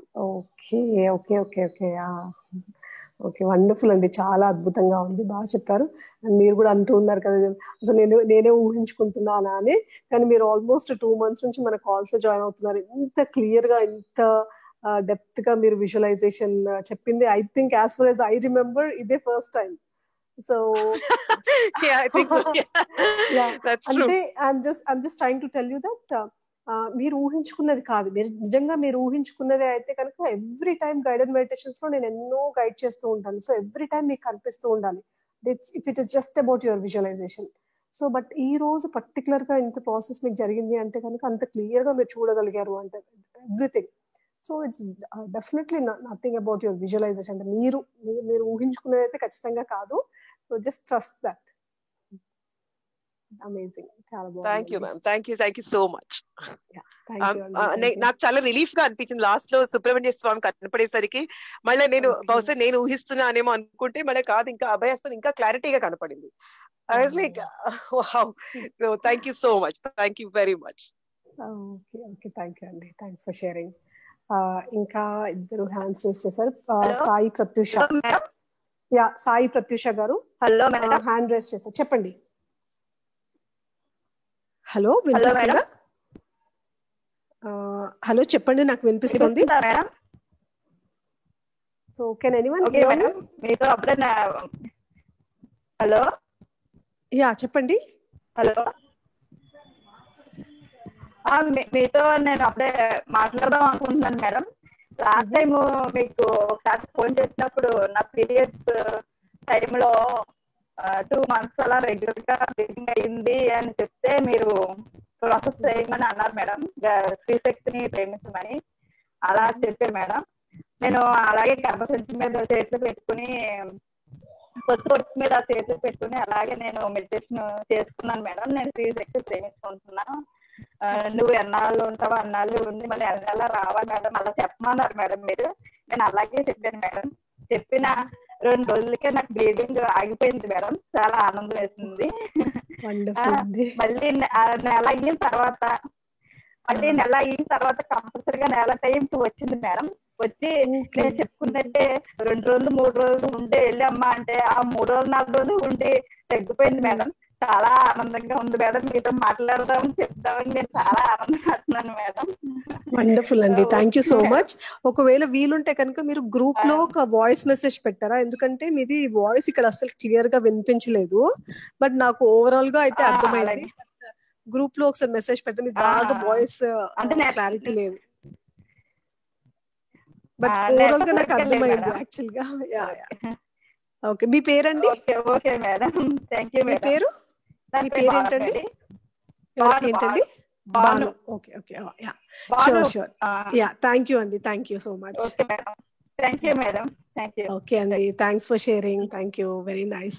Speaker 1: ఓకే వండర్ఫుల్ అండి, చాలా అద్భుతంగా ఉంది, బాగా చెప్పారు. అండ్ మీరు కూడా అంటూ ఉన్నారు కదా అసలు నేనే ఊహించుకుంటున్నానా అని, కానీ మీరు ఆల్మోస్ట్ 2 months నుంచి మన కాల్స్ జాయిన్ అవుతున్నారు. ఇంత క్లియర్ గా ఇంత డెప్త్ గా మీరు విజువలైజేషన్ చెప్పింది I think as for as I remember ఇదే ఫస్ట్ టైం. సో అంటే I'm just trying to tell you that మీరు ఊహించుకున్నది కాదు, నిజంగా మీరు ఊహించుకున్నదే అయితే కనుక ఎవ్రీ టైం గైడెడ్ మెడిటేషన్స్ లో నేను ఎన్నో గైడ్ చేస్తూ ఉంటాను. సో ఎవ్రీ టైం మీకు కనిపిస్తూ ఉండాలి if it is just about your visualization. So but ఈ రోజు పర్టికులర్ గా ఇంత ప్రాసెస్ మీకు జరిగింది అంటే కనుక అంత క్లియర్ గా మీరు చూడగలిగారు అంటే everything. So it's definitely nothing about your visualization, అంటే మీరు ఊహించుకునేది అయితే ఖచ్చితంగా కాదు. So just trust that. Amazing, చాలా బాగుంది.
Speaker 2: Thank you ma'am, thank you so much. నాకు చాలా రిలీఫ్ గా అనిపించింది లాస్ట్ లో సుబ్రహ్మణ్య స్వామి కనపడేసరికి. మళ్ళీ బహుశా నేను ఊహిస్తున్నానేమో అనుకుంటే మళ్ళీ కాదు, ఇంకా అభయస్థం ఇంకా క్లారిటీగా కనపడింది. I was like wow. So thank you so much, thank you very much.
Speaker 1: Okay thank you అండి, థ్యాంక్స్ ఫర్ షేరింగ్. ఇంకా ఇద్దరు హ్యాండ్స్ రేస్ చేశారు. సాయి ప్రత్యూష, సాయి ప్రత్యూష గారు హ్యాండ్ రేస్ చేశారు, చెప్పండి. హలో వినిపిస్తుందా? హలో చెప్పండి, నాకు వినిపిస్తుంది.
Speaker 3: Madam
Speaker 1: so can anyone
Speaker 3: okay
Speaker 1: here
Speaker 3: madam, మీతో అప్పుడే హలో
Speaker 1: యా చెప్పండి.
Speaker 3: హలో మీతో నేను అప్పుడే మాట్లాడదాం అనుకుంటున్నాను మేడం. లాస్ట్ టైం మీకు ఒకసారి ఫోన్ చేసినప్పుడు నా పీరియడ్స్ టైంలో 2 months అలా రెగ్యులర్ గా బ్లీడింగ్ అయింది అని చెప్తే మీరు ప్రాసెస్ చేయమని అన్నారు మేడం, శ్రీశక్తిని ప్రేమించమని. అలా చెప్పారు మేడం. నేను అలాగే గర్భసంచి మీద చేతులు పెట్టుకుని, కొత్త మీద చేతులు పెట్టుకుని అలాగే నేను మెడిటేషన్ చేసుకున్నాను మేడం. నేను శ్రీశక్తి ప్రేమించుకుంటున్నాను, నువ్వు ఎన్నాళ్ళు ఉంటావు అన్నాళ్ళు ఉంది, మళ్ళీ ఎన్నాళ్ళ రావాలి మేడం అలా చెప్పమన్నారు మేడం మీరు. నేను అలాగే చెప్పాను మేడం. చెప్పిన 2 రోజులకే నాకు బ్లీడింగ్ ఆగిపోయింది మేడం. చాలా ఆనందం వేసింది. మళ్ళీ నెల అయిన తర్వాత కంపల్సరిగా నెల టైంకి వచ్చింది మేడం. వచ్చి నేను చెప్పుకున్నట్టే 2 రోజులు 3 రోజులు ఉండి వెళ్ళి అమ్మా అంటే ఆ 3 రోజులు 4 రోజులు ఉండి తగ్గిపోయింది మేడం. చాలా ఆనందంగా ఉంది మేడం, మీతో మాట్లాడదాం చెప్తామని నేను చాలా ఆనందపడుతున్నాను మేడం.
Speaker 1: వండర్ఫుల్ అండి, థ్యాంక్ యూ సో మచ్. ఒకవేళ వీలుంటే కనుక మీరు గ్రూప్ లో ఒక వాయిస్ మెసేజ్ పెట్టారా? ఎందుకంటే మీది వాయిస్ ఇక్కడ అసలు క్లియర్ గా వినిపించలేదు, బట్ నాకు ఓవరాల్ గా అయితే అర్థమైంది. గ్రూప్ లో ఒకసారి మెసేజ్ పెట్టండి, మీది బాగా వాయిస్ క్లారిటీ లేదు, బట్ ఓవరాల్ గా నాకు అర్థమైంది యాక్చువల్ గా. ఓకే, మీ పేరండి?
Speaker 3: Okay madam, thank you.
Speaker 1: మీ పేరు ఏంటండి? ఏంటండి? Banu. Okay okay, yeah sure sure, yeah thank you అండి, thank you so much.
Speaker 3: Thank you madam, thank you.
Speaker 1: Okay అండి, thanks for sharing, thank you, very nice.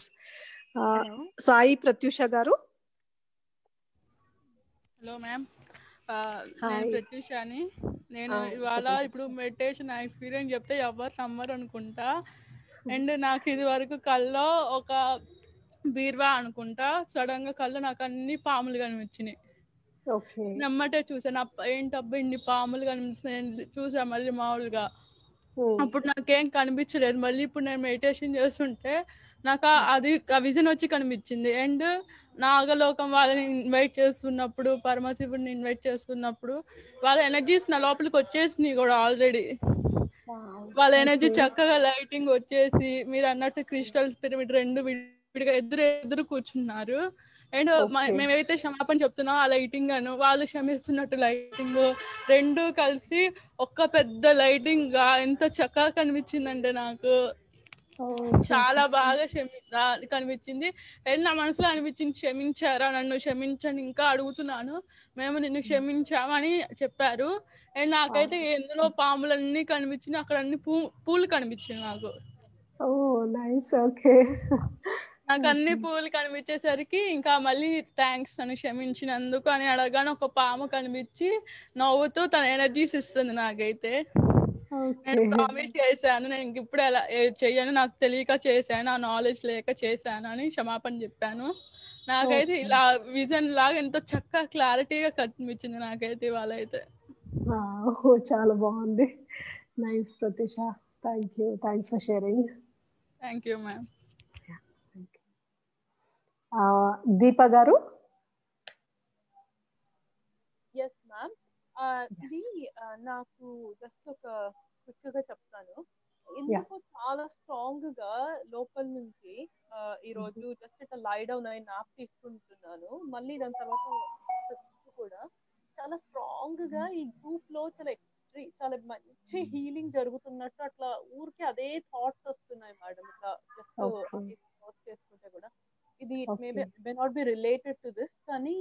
Speaker 1: Sai Pratyusha గారు.
Speaker 4: హలో మ్యామ్, నేను ప్రత్యూషాని. నేను ఇవాళ ఇప్పుడు మెడిటేషన్ ఎక్స్పీరియన్స్ చెప్తే ఎవరు నమ్మరు అనుకుంటా. అండ్ నాకు ఇది వరకు కల్లో ఒక బీర్వా అనుకుంటా, సడన్ గా కళ్ళు నాకు అన్ని పాములు కనిపించినాయి. నమ్మటే చూసాను, ఏంటబ్బా ఇన్ని పాములు కనిపిస్తున్నాయి చూసా మళ్ళీ మామూలుగా. అప్పుడు నాకేం కనిపించలేదు. మళ్ళీ ఇప్పుడు నేను మెడిటేషన్ చేస్తుంటే నాకు అది ఆ విజన్ వచ్చి కనిపించింది. అండ్ నాగలోకం వాళ్ళని ఇన్వైట్ చేస్తున్నప్పుడు, పరమశివుడిని ఇన్వైట్ చేస్తున్నప్పుడు వాళ్ళ ఎనర్జీస్ నా లోపలికి వచ్చేసినాయి కూడా ఆల్రెడీ. వాళ్ళ ఎనర్జీ చక్కగా లైటింగ్ వచ్చేసి మీరు అన్నట్టు క్రిస్టల్స్ పిరమిడ్ 2 విడిగా ఎదురు కూర్చున్నారు. అండ్ మేమైతే క్షమాపణ చెప్తున్నాం ఆ లైటింగ్ అను, వాళ్ళు క్షమిస్తున్నట్టు లైటింగ్ 2 కలిసి ఒక్క పెద్ద లైటింగ్ గా ఎంత చక్కగా కనిపించిందంటే నాకు చాలా బాగా కనిపించింది. అండ్ నా మనసులో అనిపించింది, క్షమించారా నన్ను, క్షమించండి, ఇంకా అడుగుతున్నాను, మేము నిన్ను క్షమించామని చెప్పారు. అండ్ నాకైతే ఎందులో పాములన్నీ కనిపించింది, అక్కడ అన్ని పూలు కనిపించింది నాకు. నాకు అన్ని పూలు కనిపించేసరికి ఇంకా మళ్ళీ థ్యాంక్స్ అని, క్షమించినందుకు అని అడగానే ఒక పాము కనిపించి నవ్వుతూ తన ఎనర్జీస్ ఇస్తుంది నాకైతే. నేను ప్రామిస్ చేశాను, నేను ఇప్పుడు ఎలా చెయ్యను, నాకు తెలియక చేశాను, ఆ నాలెడ్జ్ లేక చేశాను అని క్షమాపణ చెప్పాను. నాకైతే ఇలా విజన్ లాగా ఎంతో చక్కగా క్లారిటీగా కనిపించింది నాకైతే ఇవాళ అయితే.
Speaker 1: చాలా బాగుంది, nice Pratyusha, thank you, thanks for sharing.
Speaker 4: Thank you ma'am.
Speaker 1: Deepa గారు.
Speaker 5: ఎస్ మ్యామ్, ఇది నాకు జస్ట్ ఒక క్విక్ గా చెప్తాను. ఎందుకో చాలా స్ట్రాంగ్ గా లోపల నుంచి ఈ రోజు జస్ట్ ఇట్లా లై డౌన్ అయి నాప్ తీసుకుంటున్నాను. మళ్ళీ దాని తర్వాత కూడా చాలా స్ట్రాంగ్ గా ఈ గ్రూప్ లో చాలా మంచి హీలింగ్ జరుగుతున్నట్టు అట్లా ఊరికే అదే థాట్స్ వస్తున్నాయి మేడం. ఇట్లా జస్ట్ చేసుకుంటే కూడా ఇది may not be related to this, కానీ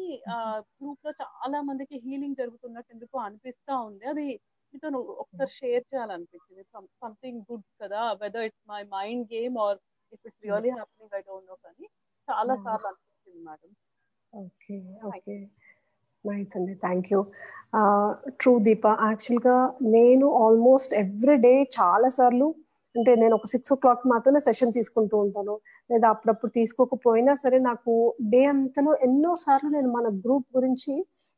Speaker 5: గ్రూప్ లో చాలా మందికి హీలింగ్ జరుగుతున్నట్టు ఎందుకో అనిపిస్తా ఉంది. అది మీతో ఒకసారి షేర్ చేయాలనిపించింది. సంథింగ్ గుడ్ కదా, whether it's my mind game or if it's really happening I don't know, కానీ చాలా సార్లు అనిపించింది మేడం.
Speaker 1: ఓకే ఓకే, నైస్ అండి, థ్యాంక్ యూ. ట్రూ దీప, యాక్చువల్గా నేను ఆల్మోస్ట్ ఎవ్రీ డే చాలా సార్లు, అంటే నేను ఒక 6 o'clock మాత్రమే సెషన్ తీసుకుంటూ ఉంటాను, లేదా అప్పుడప్పుడు తీసుకోకపోయినా సరే నాకు డే అంతలో ఎన్నో సార్లు నేను మన గ్రూప్ గురించి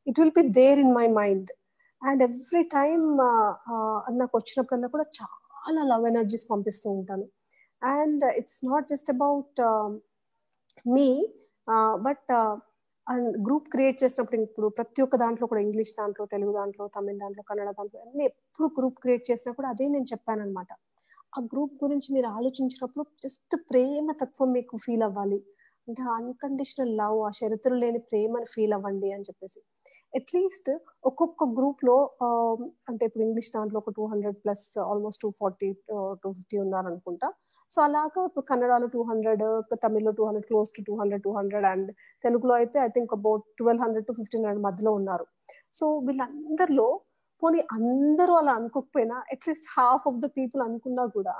Speaker 1: it will be there in my mind. And every time నాకు వచ్చినప్పుడల్లా కూడా చాలా లవ్ ఎనర్జీస్ పంపిస్తూ ఉంటాను. And it's not just about me, but group create చేసినప్పుడు ఇప్పుడు ప్రతి ఒక్క దాంట్లో కూడా ఇంగ్లీష్ దాంట్లో, తెలుగు దాంట్లో, తమిళ దాంట్లో, కన్నడ దాంట్లో అన్ని ఎప్పుడు గ్రూప్ క్రియేట్ చేసినప్పుడు అదే నేను చెప్పాను అనమాట. ఆ గ్రూప్ గురించి మీరు ఆలోచించినప్పుడు జస్ట్ ప్రేమ తత్వం మీకు ఫీల్ అవ్వాలి, అంటే అన్కండిషనల్ లవ్, ఆ షరతులు లేని ప్రేమని ఫీల్ అవ్వండి అని చెప్పేసి. అట్లీస్ట్ ఒక్కొక్క గ్రూప్ లో అంటే ఇప్పుడు ఇంగ్లీష్ దాంట్లో ఒక 200+ ఆల్మోస్ట్ 240 250 ఉన్నారనుకుంటా. సో అలాగా ఇప్పుడు కన్నడలో 200, తమిళ్లో 200, క్లోజ్ టు 200 అండ్ తెలుగులో అయితే ఐ థింక్ అబౌట్ 1200 to 1500 మధ్యలో ఉన్నారు. సో వీళ్ళందరిలో పోనీ అందరూ అలా అనుకోకపోయినా at least half of the people అనుకున్నా కూడా,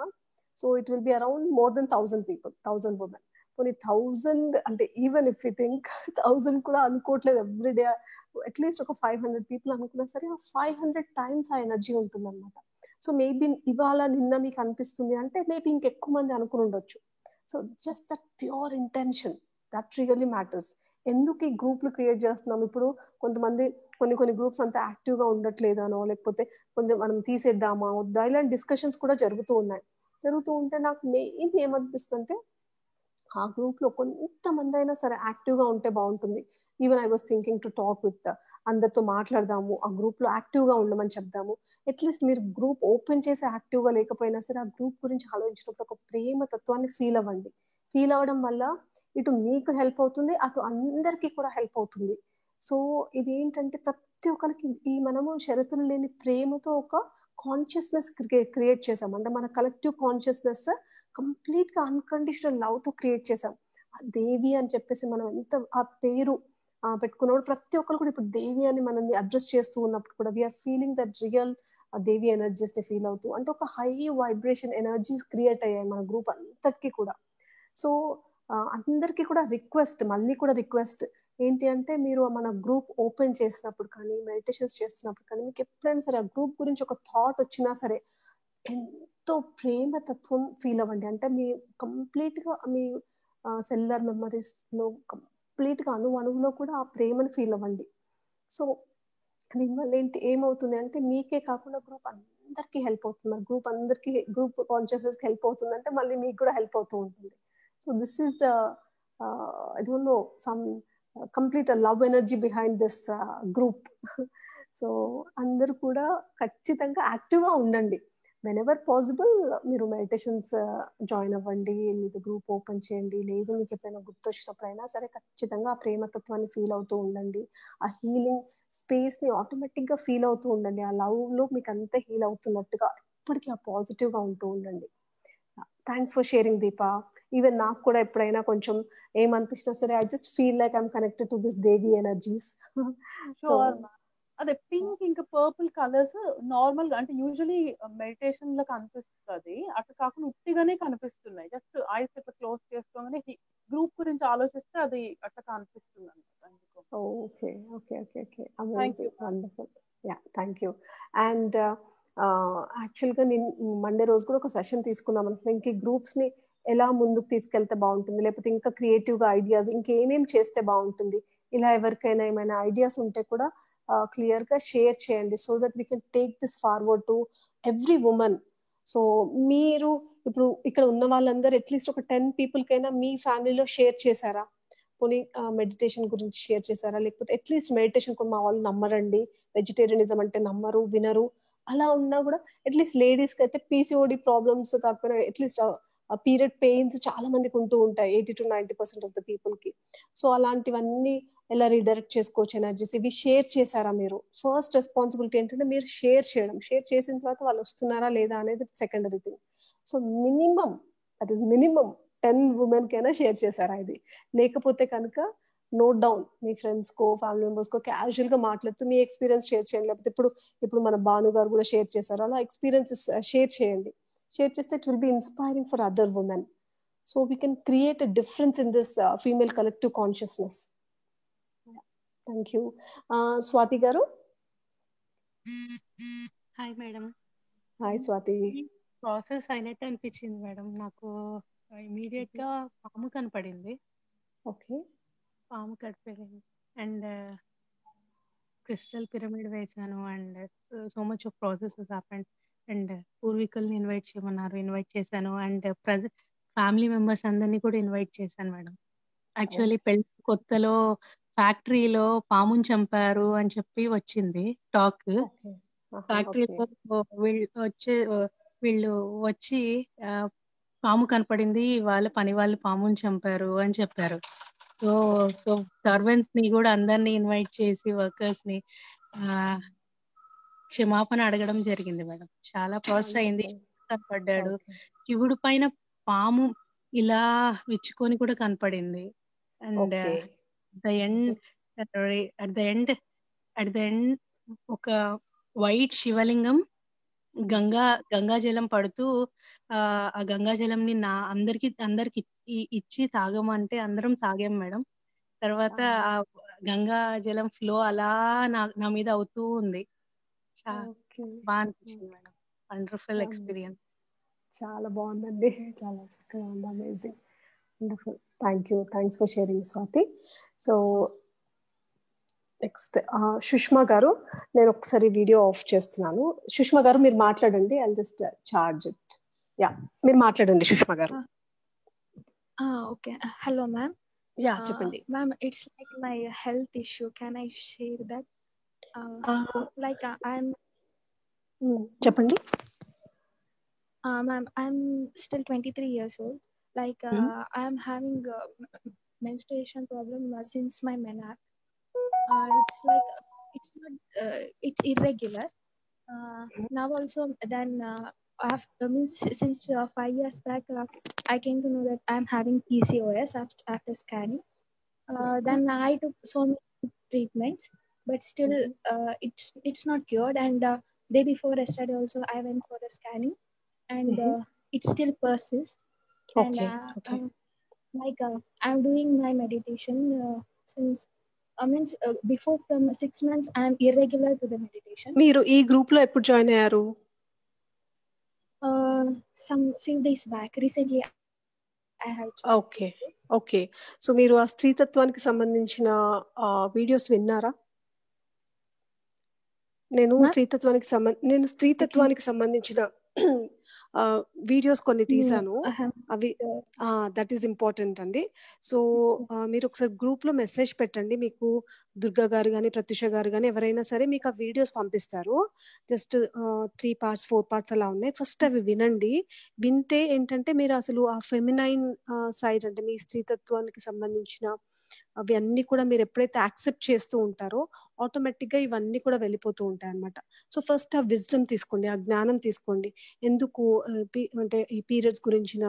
Speaker 1: so it will be around more than 1000 people, 1000 women. పోనీ 1000 అంటే ఈవెన్ ఇఫ్ యూ థింక్ 1000 కూడా అనుకోవట్లేదు ఎవ్రీడే, అట్లీస్ట్ ఒక 500 పీపుల్ అనుకున్నా సరే ఆ 500 టైమ్స్ ఆ ఎనర్జీ ఉంటుంది అనమాట. సో మేబీ ఇవాళ నిన్న మీకు అనిపిస్తుంది అంటే మేబీ ఇంకెక్కువ మంది అనుకుని ఉండొచ్చు. So just that pure intention that really matters. ఎందుకు ఈ గ్రూప్లు క్రియేట్ చేస్తున్నాం? ఇప్పుడు కొంతమంది కొన్ని గ్రూప్స్ అంత యాక్టివ్గా ఉండట్లేదనో, లేకపోతే కొంచెం మనం తీసేద్దామా వద్దా, ఇలాంటి డిస్కషన్స్ కూడా జరుగుతూ ఉంటే నాకు మెయిన్ ఏమనిపిస్తుందంటే ఆ గ్రూప్ లో కొంతమంది అయినా సరే యాక్టివ్గా ఉంటే బాగుంటుంది. Even I was thinking to talk with, అందరితో మాట్లాడదాము, ఆ గ్రూప్ లో యాక్టివ్గా ఉండమని చెప్దాము. అట్లీస్ట్ మీరు గ్రూప్ ఓపెన్ చేసి యాక్టివ్గా లేకపోయినా సరే ఆ గ్రూప్ గురించి ఆలోచించినప్పుడు ఒక ప్రేమ తత్వాన్ని ఫీల్ అవ్వండి. ఫీల్ అవ్వడం వల్ల ఇటు మీకు హెల్ప్ అవుతుంది, అటు అందరికీ కూడా హెల్ప్ అవుతుంది. సో ఇది ఏంటంటే ప్రతి ఒక్కరికి ఈ మనము షరతులు లేని ప్రేమతో ఒక కాన్షియస్నెస్ క్రియేట్ చేసాం. అంటే మన కలెక్టివ్ కాన్షియస్నెస్ కంప్లీట్ గా అన్కండిషనల్ లవ్ తో క్రియేట్ చేసాం. దేవి అని చెప్పేసి మనం ఎంత ఆ పేరు పెట్టుకున్నప్పుడు ప్రతి ఒక్కరు కూడా ఇప్పుడు దేవి అని మనల్ని అడ్రస్ చేస్తూ ఉన్నప్పుడు కూడా we're feeling that real Devi energies ని ఫీల్ అవుతూ, అంటే ఒక హై వైబ్రేషన్ ఎనర్జీస్ క్రియేట్ అయ్యాయి మన గ్రూప్ అంతటికీ కూడా. సో అందరికీ కూడా మళ్ళీ కూడా రిక్వెస్ట్ ఏంటి అంటే, మీరు మన గ్రూప్ ఓపెన్ చేసినప్పుడు కానీ, మెడిటేషన్స్ చేస్తున్నప్పుడు కానీ, మీకు ఎప్పుడైనా సరే ఆ గ్రూప్ గురించి ఒక థాట్ వచ్చినా సరే ఎంతో ప్రేమ తత్వం ఫీల్ అవ్వండి. అంటే మీ కంప్లీట్ గా మీ సెల్యులర్ మెమరీస్ లో కంప్లీట్ గా అణువులో కూడా ఆ ప్రేమను ఫీల్ అవ్వండి. సో దీనివల్ల ఏమవుతుంది అంటే మీకే కాకుండా గ్రూప్ అందరికీ హెల్ప్ అవుతుంది. గ్రూప్ కాన్షియస్నెస్ హెల్ప్ అవుతుంది అంటే మళ్ళీ మీకు కూడా హెల్ప్ అవుతూ ఉంటుంది. So this is the I don't no some complete love energy behind this group. So అందరూ కూడా ఖచ్చితంగా యాక్టివ్గా ఉండండి. వెనెవర్ పాసిబుల్ మీరు మెడిటేషన్స్ జాయిన్ అవ్వండి, లేదా గ్రూప్ ఓపెన్ చేయండి, లేదు మీకు ఎప్పుడైనా గుర్తొచ్చినప్పుడు అయినా సరే ఖచ్చితంగా ఆ ప్రేమతత్వాన్ని ఫీల్ అవుతూ ఉండండి. ఆ హీలింగ్ స్పేస్ ని ఆటోమేటిక్ గా ఫీల్ అవుతూ ఉండండి. ఆ లవ్ లో మీకు అంతా హీల్ అవుతున్నట్టుగా ఎప్పటికీ ఆ పాజిటివ్ గా ఉంటూ ఉండండి. Thanks for sharing Deepa. Even నాకు కూడా ఎప్పుడైనా కొంచెం ఏమనిపిస్తున్నా సరే I just feel like I'm connected to this Devi energies. So
Speaker 5: అదే పింక్ ఇంకా పర్పుల్ కలర్స్ నార్మల్ గా అంటే యూజువలీ మెడిటేషన్ లో కనిపిస్తుంది, అట్లా కాకుండా ఉట్టిగానే కనిపిస్తున్నాయి. జస్ట్ ఐస్ ఇట్లా క్లోజ్ చేసుకోగానే గ్రూప్ గురించి ఆలోచిస్తే అది అట్లా కనిపిస్తుంది అనమాట.
Speaker 1: Okay okay okay okay amazing, wonderful. Yeah thank you. And యాక్చువల్గా నేను మండే రోజు కూడా ఒక సెషన్ తీసుకుందాం అనుకుంటున్నాను. ఇంక గ్రూప్స్ ని ఎలా ముందుకు తీసుకెళ్తే బాగుంటుంది, లేకపోతే ఇంకా క్రియేటివ్గా ఐడియాస్ ఇంకేమేమి చేస్తే బాగుంటుంది, ఇలా ఎవరికైనా ఏమైనా ఐడియాస్ ఉంటే కూడా క్లియర్గా షేర్ చేయండి. So that we can take this forward to every women. So మీరు ఇప్పుడు ఇక్కడ ఉన్న వాళ్ళందరూ అట్లీస్ట్ ఒక 10 people కైనా మీ ఫ్యామిలీలో షేర్ చేశారా, పోనీ మెడిటేషన్ గురించి షేర్ చేశారా, లేకపోతే అట్లీస్ట్ మెడిటేషన్ మా వాళ్ళు నమ్మరండి, వెజిటేరియనిజం అంటే నమ్మరు, వినరు, అలా ఉన్నా కూడా అట్లీస్ట్ లేడీస్కి అయితే పీసీఓడి ప్రాబ్లమ్స్ కాకపోయినా అట్లీస్ట్ పీరియడ్ పెయిన్స్ చాలా మందికి ఉంటూ ఉంటాయి 80 to 90% ఆఫ్ ద పీపుల్కి. సో అలాంటివన్నీ ఎలా రీడైరెక్ట్ చేసుకోవచ్చు ఎనర్జీస్, ఇవి షేర్ చేశారా మీరు? ఫస్ట్ రెస్పాన్సిబిలిటీ ఏంటంటే మీరు షేర్ చేసిన తర్వాత వాళ్ళు వస్తున్నారా లేదా అనేది secondary thing. So minimum that is minimum 10 women కైనా షేర్ చేశారా ఇది? లేకపోతే కనుక నోట్ డౌన్ మీ ఫ్రెండ్స్కో ఫ్యామిలీ మెంబర్స్కో క్యాజువల్గా మాట్లాడుతూ మీ ఎక్స్పీరియన్స్ షేర్ చేయండి. లేకపోతే ఇప్పుడు మన భాను గారు కూడా షేర్ చేశారు, అలా ఎక్స్పీరియన్సెస్ షేర్ చేయండి. షేర్ చేస్తే it will be inspiring for other women. So we can create a difference in this female collective consciousness. Thank you. Swathi గారు.
Speaker 6: Hi madam.
Speaker 1: Hi Swathi.
Speaker 6: Process అయినట్టు అనిపించింది మేడం. నాకు ఇమీడియట్ గా పాము కనపడింది.
Speaker 1: ఓకే.
Speaker 6: పాము కనిపడింది అండ్ క్రిస్టల్ పిరమిడ్ వేసాను and so much of processes happened. And పూర్వీకుల్ని ఇన్వైట్ చేశాను అండ్ ఫ్యామిలీ మెంబర్స్ అందరినీ కూడా ఇన్వైట్ చేశాను మేడం. యాక్చువల్లీ పెళ్లి కొత్తలో ఫ్యాక్టరీలో పాముని చంపారు అని చెప్పి వచ్చింది టాక్.
Speaker 1: ఓకే
Speaker 6: ఫ్యాక్టరీలో వీళ్ళు వచ్చి పాము కనపడింది, వాళ్ళ పని వాళ్ళు పాముని చంపారు అని చెప్పారు. సో సర్వెంట్స్ ని కూడా అందరినీ ఇన్వైట్ చేసి వర్కర్స్ ని క్షమాపణ అడగడం జరిగింది మేడం. చాలా ప్రాసెస్ అయింది. కనపడ్డాడు, శివుడు పైన పాము ఇలా విచ్చుకొని కూడా కనపడింది. అండ్ అట్ ద ఎండ్ ఒక వైట్ శివలింగం గంగా జలం పడుతూ ఆ గంగా జలంని అందరికి ఇచ్చి తాగమంటే అందరం తాగాం మేడం. తర్వాత ఆ గంగా జలం ఫ్లో అలా నా మీద అవుతూ ఉంది. బాగా అనిపించింది మేడం. Wonderful experience.
Speaker 1: చాలా బాగుందండి, చాలా చక్కగా ఉంది, amazing, wonderful. Thanks for sharing Swathi. So next Sushma గారు, నేను ఒకసారి వీడియో ఆఫ్ చేస్తున్నాను. సుష్మా గారు మీరు మాట్లాడండి, I just charge it. Yeah, మీరు మాట్లాడండి సుష్మా గారు.
Speaker 7: Okay, hello ma'am.
Speaker 1: యా, చెప్పండి
Speaker 7: ma'am. It's like my health issue. Can I share that? Like I'm
Speaker 1: చెప్పండి.
Speaker 7: Ma'am, I'm still 23 years old. Like I'm having menstruation problem since my menarche. It's like it's irregular. Now also then after since 5 years back I came to know that I'm having PCOS after scanning. Then I took so many treatments, but still it's not cured. And day before yesterday also I went for a scanning, and it still persists.
Speaker 1: Okay.
Speaker 7: I'm doing my meditation since before from 6 months I'm irregular to the meditation.
Speaker 1: మీరు ఈ group లో ఎప్పుడు join అయ్యారు?
Speaker 7: Some few days back. Recently I have
Speaker 1: joined. Okay. So మీరు ఆ స్త్రీతత్వానికి సంబంధించిన videos విన్నారా? నేను స్త్రీతత్వానికి సంబంధించిన వీడియోస్ కొన్ని తీసాను. అవి దట్ ఈస్ ఇంపార్టెంట్ అండి. సో మీరు ఒకసారి గ్రూప్ లో మెసేజ్ పెట్టండి. మీకు దుర్గా గారు కానీ ప్రత్యూష గారు కానీ ఎవరైనా సరే మీకు ఆ వీడియోస్ పంపిస్తారు. జస్ట్ 3 parts 4 parts అలా ఉన్నాయి. ఫస్ట్ అవి వినండి. వింటే ఏంటంటే మీరు అసలు ఆ ఫెమినైన్ సైడ్ అంటే మీ స్త్రీతత్వానికి సంబంధించిన అవి అన్ని కూడా మీరు ఎప్పుడైతే యాక్సెప్ట్ చేస్తూ ఉంటారో ఆటోమేటిక్ గా ఇవన్నీ కూడా వెళ్ళిపోతూ ఉంటాయి అన్నమాట. సో ఫస్ట్ ఆ విజ్డమ్ తీసుకోండి, ఆ జ్ఞానం తీసుకోండి. ఎందుకు అంటే ఈ పీరియడ్స్ గురించిన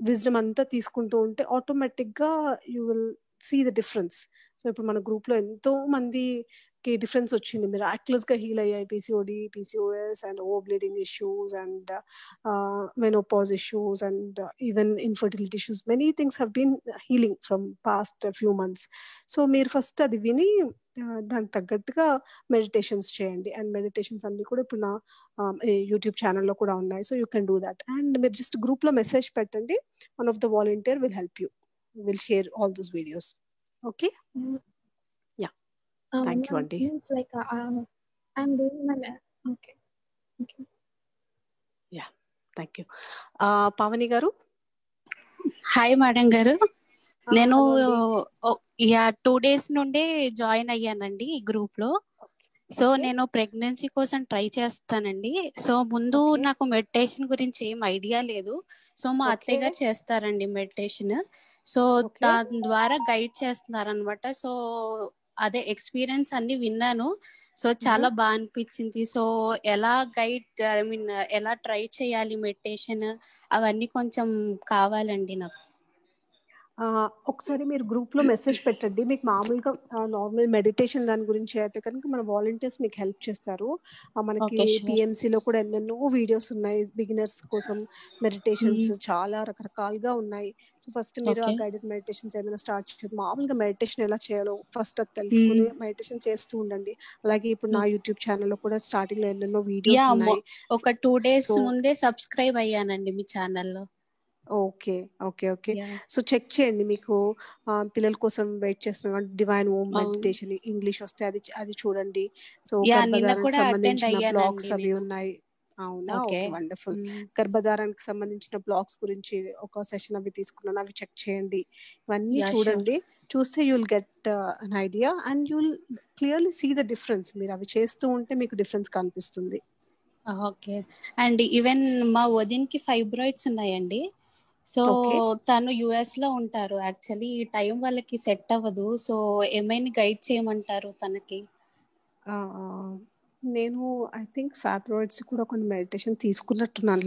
Speaker 1: విజ్డమ్ అంతా తీసుకుంటూ ఉంటే ఆటోమేటిక్ గా you will see the difference. So ఇప్పుడు మన గ్రూప్ లో ఎంతో మందికి డిఫరెన్స్ వచ్చింది, మిరాక్యులస్ గా హీల్ అయ్యాయి. PCOD, PCOS and over-bleeding issues and menopause issues and even infertility issues. Many things have been healing from past few months. So మీరు first అది విని దానికి తగ్గట్టుగా మెడిటేషన్స్ చేయండి. అండ్ మెడిటేషన్స్ అన్ని కూడా ఇప్పుడు నా యూట్యూబ్ ఛానల్లో కూడా ఉన్నాయి. So you can do that. And మీరు జస్ట్ గ్రూప్ లో మెసేజ్ పెట్టండి. One of the volunteer will help you, will share all those videos. Okay, yeah, thank you అండి.
Speaker 7: Like I'm doing my okay.
Speaker 1: Yeah, thank you. Pavani గారు.
Speaker 8: Hi madam గారు, నేను 2 days నుండే join అయ్యానండి ఈ group లో. సో నేను ప్రెగ్నెన్సీ కోసం ట్రై చేస్తానండి. సో ముందు నాకు మెడిటేషన్ గురించి ఏం ఐడియా లేదు. సో మా అత్తయ్య గారు చేస్తారండి మెడిటేషన్. సో దాని ద్వారా గైడ్ చేస్తున్నారు అనమాట. సో అదే ఎక్స్పీరియన్స్ అన్ని విన్నాను. సో చాలా బాగా అనిపించింది. సో ఎలా ఎలా ట్రై చేయాలి మెడిటేషన్ అవన్నీ కొంచెం కావాలండి నాకు.
Speaker 1: ఒకసారి మీరు గ్రూప్ లో మెసేజ్ పెట్టండి. మీకు మామూలుగా నార్మల్ మెడిటేషన్ దాని గురించి అయితే కనుక మన వాలంటీర్స్ మీకు హెల్ప్ చేస్తారు. మనకి PMC లో కూడా ఎన్నెన్నో వీడియోస్ ఉన్నాయి బిగినర్స్ కోసం. మెడిటేషన్స్ చాలా రకరకాలుగా ఉన్నాయి. సో ఫస్ట్ మీరు ఆ గైడెడ్ మెడిటేషన్స్ ఏమైనా స్టార్ట్ చేయండి. మామూలుగా మెడిటేషన్ ఎలా చేయాలో ఫస్ట్ అది తెలుసుకుని మెడిటేషన్ చేస్తూ ఉండండి. అలాగే ఇప్పుడు నా యూట్యూబ్ ఛానల్లో కూడా స్టార్టింగ్ లో ఎన్నెన్నో వీడియోస్ ఉన్నాయి.
Speaker 8: ఒక 2 days ముందే సబ్స్క్రైబ్ అయ్యానండి మీ ఛానల్లో.
Speaker 1: ఓకే. సో చెక్ చేయండి. మీకు పిల్లల కోసం వెయిట్ చేస్తున్నా డివైన్ హోమ్ మెడిటేషన్ ఇంగ్లీష్ వస్తే అది చూడండి. సో గర్భధారణకు సంబంధించిన బ్లాగ్స్ అవి ఉన్నాయి. అవునా?
Speaker 8: ఓకే.
Speaker 1: Okay, wonderful. గర్భధారానికి సంబంధించిన బ్లాగ్స్ గురించి ఒక సెషన్ అవి తీసుకున్నాను, అవి చెక్ చేయండి, ఇవన్నీ
Speaker 8: యా షూర్.
Speaker 1: చూడండి. చూస్తే you'll get an idea and you'll clearly see the difference. మీరు అవి చేస్తూ ఉంటే మీకు డిఫరెన్స్ కనిపిస్తుంది.
Speaker 8: ఓకే. అండ్ ఈవెన్ మా వదిన్కి ఫైబ్రాయిడ్స్ ఉన్నాయండి. So
Speaker 1: okay.
Speaker 8: తను యుఎస్ లో ఉంటారు. యాక్చువల్లీ ఈ టైం వాళ్ళకి సెట్ అవ్వదు. సో ఏమైనా గైడ్ చేయమంటారు తనకి?
Speaker 1: నేను ఐ థింక్ ఫైబ్రాయిడ్స్ కూడా కొన్ని మెడిటేషన్ తీసుకున్నట్టున్నాను.